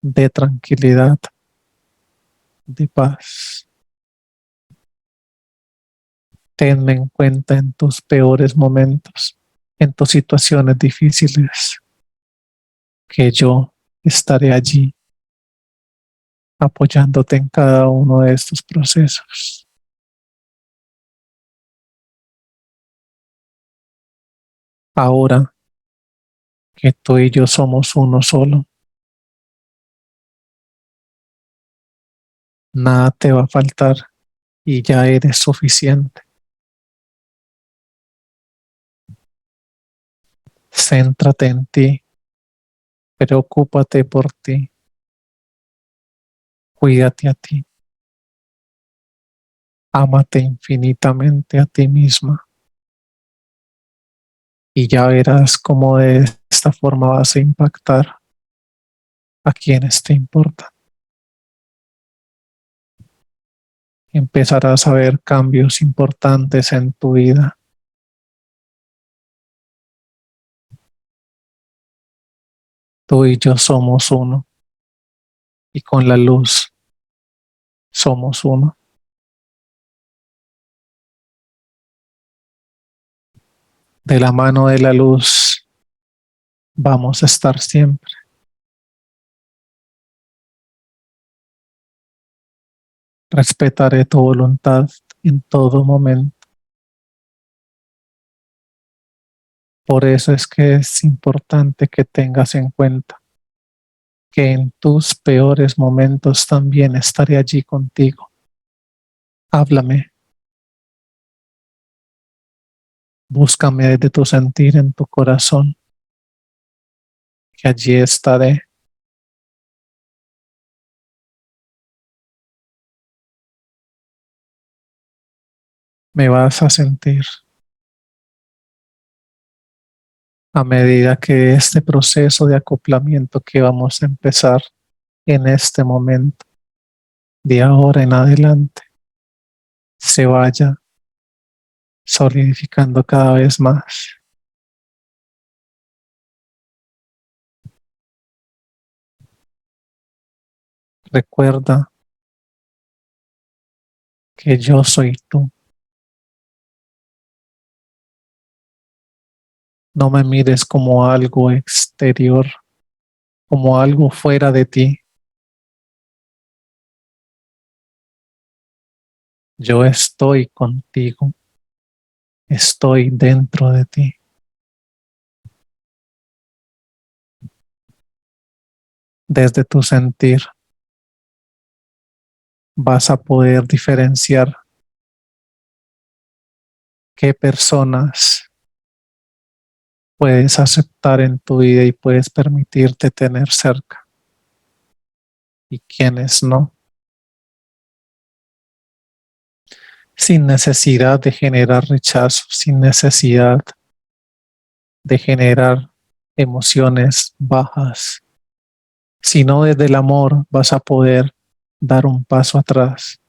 de tranquilidad, de paz. Tenme en cuenta en tus peores momentos, en tus situaciones difíciles, que yo estaré allí apoyándote en cada uno de estos procesos. Ahora que tú y yo somos uno solo, nada te va a faltar y ya eres suficiente. Céntrate en ti, preocúpate por ti, cuídate a ti, ámate infinitamente a ti misma y ya verás cómo de esta forma vas a impactar a quienes te importan. Empezarás a ver cambios importantes en tu vida. Tú y yo somos uno y con la luz somos uno. De la mano de la luz vamos a estar siempre. Respetaré tu voluntad en todo momento. Por eso es que es importante que tengas en cuenta que en tus peores momentos también estaré allí contigo. Háblame, búscame desde tu sentir en tu corazón, que allí estaré. Me vas a sentir a medida que este proceso de acoplamiento que vamos a empezar en este momento, de ahora en adelante, se vaya solidificando cada vez más. Recuerda que yo soy tú. No me mires como algo exterior, como algo fuera de ti. Yo estoy contigo, estoy dentro de ti. Desde tu sentir vas a poder diferenciar qué personas puedes aceptar en tu vida y puedes permitirte tener cerca y quiénes no, sin necesidad de generar rechazo, sin necesidad de generar emociones bajas, sino desde el amor vas a poder dar un paso atrás,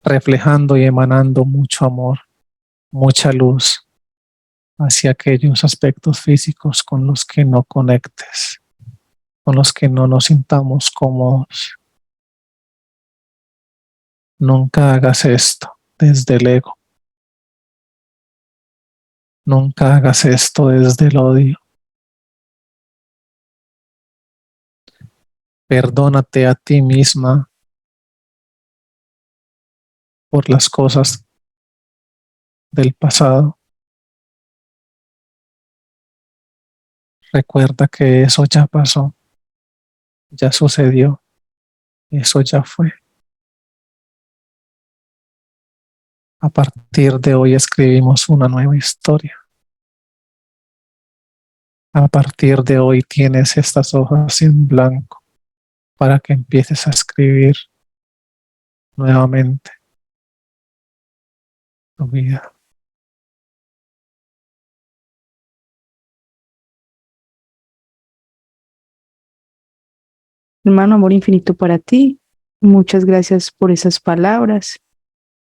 reflejando y emanando mucho amor, mucha luz hacia aquellos aspectos físicos con los que no conectes, con los que no nos sintamos cómodos. Nunca hagas esto desde el ego. Nunca hagas esto desde el odio. Perdónate a ti misma por las cosas del pasado. Recuerda que eso ya pasó, ya sucedió Eso ya fue. A partir de hoy escribimos una nueva historia. A partir de hoy tienes estas hojas en blanco para que empieces a escribir nuevamente tu vida. Hermano, amor infinito para ti. Muchas gracias por esas palabras.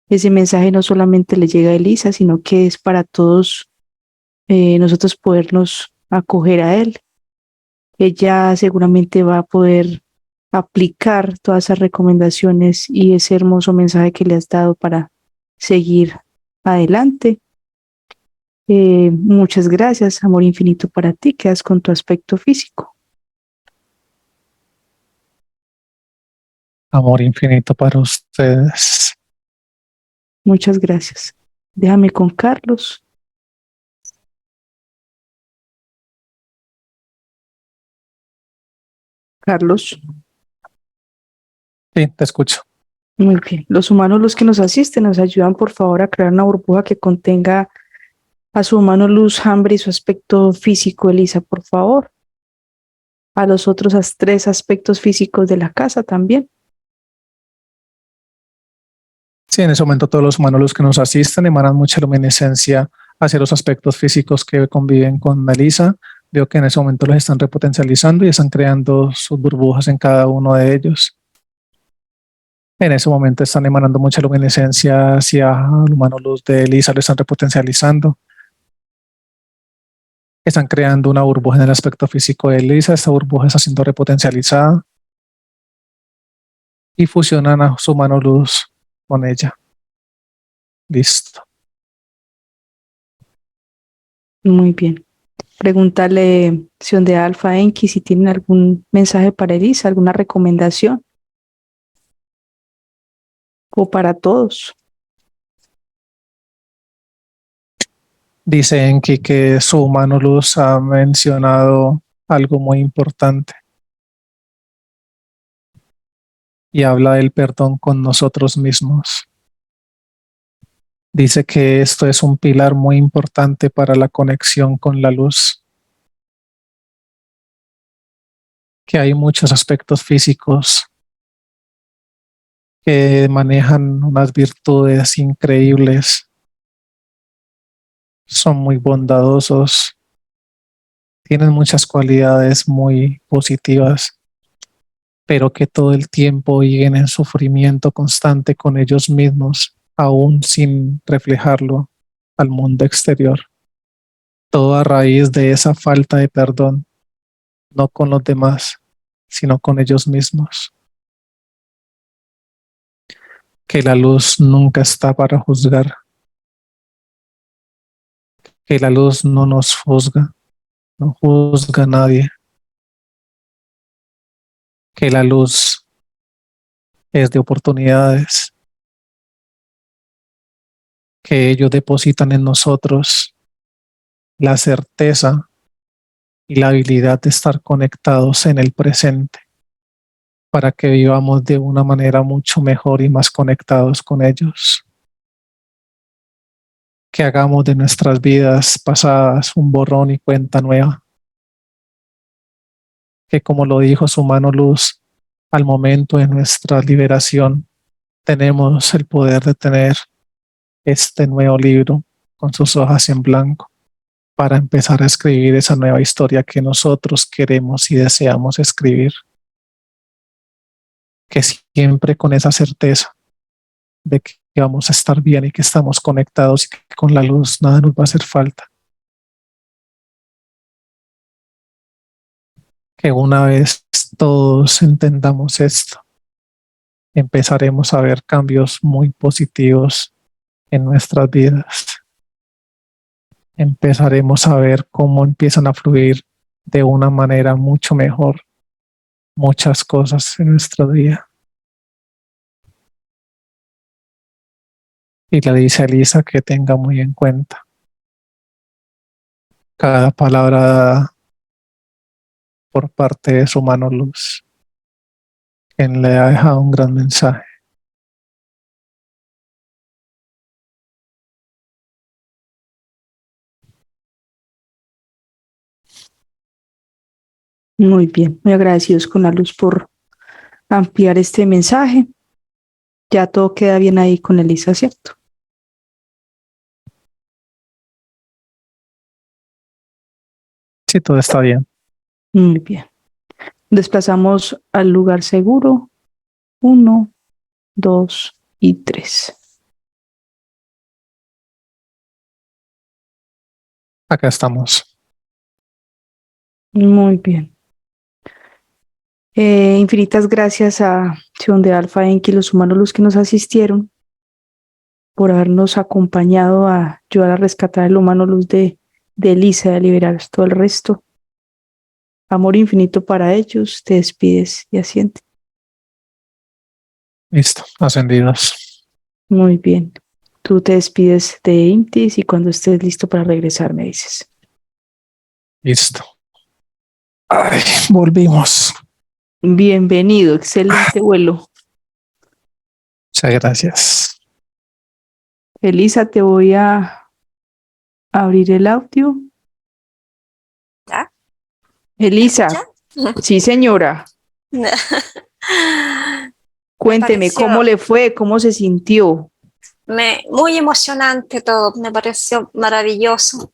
Ese mensaje no solamente le llega a Elisa, sino que es para todos nosotros podernos acoger a él. Ella seguramente va a poder aplicar todas esas recomendaciones y ese hermoso mensaje que le has dado para seguir adelante. Muchas gracias, amor infinito para ti. Quedas con tu aspecto físico. Amor infinito para ustedes. Muchas gracias. Déjame con Carlos. Carlos, Sí, te escucho. muy bien. Los humanos, los que nos asisten, nos ayudan por favor a crear una burbuja que contenga a su humano luz, hambre y su aspecto físico, Elisa, por favor. A los otros tres aspectos físicos de la casa también. Sí, en ese momento todos los humanos los que nos asisten emanan mucha luminiscencia hacia los aspectos físicos que conviven con Elisa. Veo que en ese momento los están repotencializando y están creando sus burbujas en cada uno de ellos. En ese momento están emanando mucha luminiscencia hacia el humano luz de Elisa, lo están repotencializando. Están creando una burbuja en el aspecto físico de Elisa, esta burbuja está siendo repotencializada y fusionan a su mano luz con ella. Listo. Muy bien. Pregúntale, Sion de Alfa, Enki, si tienen algún mensaje para Elisa, alguna recomendación o para todos. Dice Enki que su mano luz ha mencionado algo muy importante y habla del perdón con nosotros mismos. Dice que esto es un pilar muy importante para la conexión con la luz, que hay muchos aspectos físicos que manejan unas virtudes increíbles, son muy bondadosos, tienen muchas cualidades muy positivas, pero que todo el tiempo viven en sufrimiento constante con ellos mismos, aún sin reflejarlo al mundo exterior. Todo a raíz de esa falta de perdón, no con los demás, sino con ellos mismos. Que la luz nunca está para juzgar, que la luz no nos juzga, no juzga a nadie, que la luz es de oportunidades, que ellos depositan en nosotros la certeza y la habilidad de estar conectados en el presente para que vivamos de una manera mucho mejor y más conectados con ellos. Que hagamos de nuestras vidas pasadas un borrón y cuenta nueva. Que como lo dijo su mano luz, al momento de nuestra liberación, tenemos el poder de tener este nuevo libro con sus hojas en blanco para empezar a escribir esa nueva historia que nosotros queremos y deseamos escribir. Que siempre con esa certeza de que vamos a estar bien y que estamos conectados y que con la luz nada nos va a hacer falta. Que una vez todos entendamos esto, empezaremos a ver cambios muy positivos en nuestras vidas. Empezaremos a ver cómo empiezan a fluir de una manera mucho mejor muchas cosas en nuestra vida. Y le dice a Elisa que tenga muy en cuenta cada palabra dada por parte de su mano luz, quien le ha dejado un gran mensaje. Muy bien, muy agradecidos con la luz por ampliar este mensaje. Ya todo queda bien ahí con Elisa, ¿cierto? Sí, todo está bien. Muy bien. Desplazamos al lugar seguro. 1, 2 y 3. Acá estamos. Muy bien. Infinitas gracias a Sion de Alfa Enki, los humanos los que nos asistieron, por habernos acompañado a ayudar a rescatar el humano luz de Elisa, a liberar todo el resto. Amor infinito para ellos. Te despides y asiente. Listo, ascendidos. Muy bien. Tú te despides de Intis y cuando estés listo para regresar me dices. Listo. Ay, volvimos. Bienvenido, excelente vuelo. Muchas gracias. Elisa, te voy a abrir el audio. ¿Ya? Elisa, sí señora, cuénteme pareció- cómo le fue, cómo se sintió. Muy emocionante todo, me pareció maravilloso.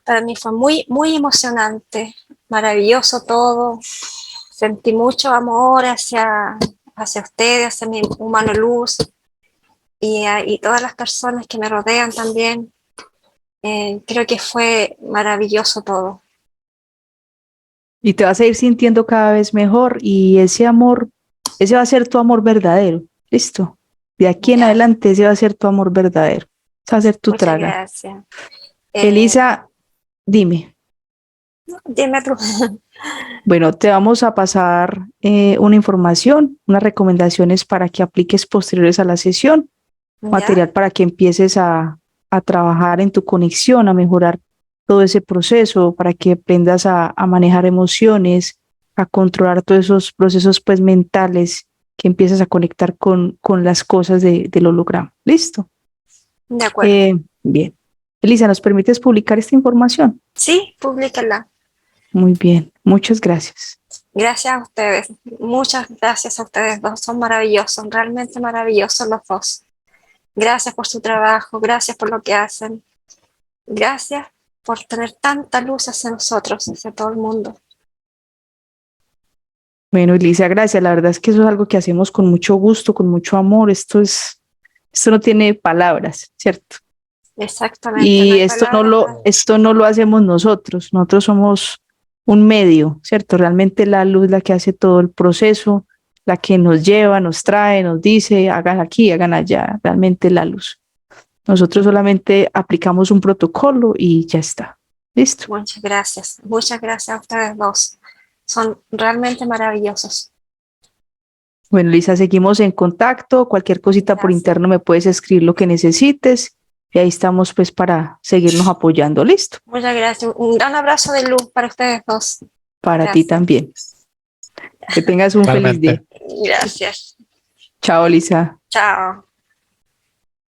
Para mí fue muy emocionante, maravilloso todo. Sentí mucho amor hacia ustedes, hacia mi humano luz y todas las personas que me rodean también. Creo que fue maravilloso todo. Y te vas a ir sintiendo cada vez mejor y ese amor, ese va a ser tu amor verdadero. ¿Listo? De aquí en Ya. adelante ese va a ser tu amor verdadero. Ese va a ser tu Muchas traga. gracias. Elisa, dime. Dime tú. Bueno, te vamos a pasar una información, unas recomendaciones para que apliques posteriores a la sesión, material para que empieces a trabajar en tu conexión, a mejorar todo ese proceso, para que aprendas a manejar emociones, a controlar todos esos procesos pues mentales que empiezas a conectar con las cosas del holograma. ¿Listo? De acuerdo. Bien. Elisa, ¿nos permites publicar esta información? Sí, públicala. Muy bien, muchas gracias. Gracias a ustedes, muchas gracias a ustedes dos, son maravillosos, realmente maravillosos los dos. Gracias por su trabajo, gracias por lo que hacen, gracias por tener tanta luz hacia nosotros, hacia todo el mundo. Bueno, Elisa, gracias. La verdad es que eso es algo que hacemos con mucho gusto, con mucho amor. Esto no tiene palabras, ¿cierto? Exactamente. Y no hay esto palabras. esto no lo hacemos nosotros. Nosotros somos un medio, ¿cierto? Realmente la luz la que hace todo el proceso, la que nos lleva, nos trae, nos dice, hagan aquí, hagan allá. Realmente la luz. Nosotros solamente aplicamos un protocolo y ya está. ¿Listo? Muchas gracias a ustedes dos, son realmente maravillosos. Bueno, Lisa, seguimos en contacto. Cualquier cosita por Gracias. interno me puedes escribir lo que necesites. Y ahí estamos pues para seguirnos apoyando. ¿Listo? Muchas gracias, un gran abrazo de luz para ustedes dos. Para ti también. Que tengas un feliz día. Gracias. Chao, Lisa. Chao.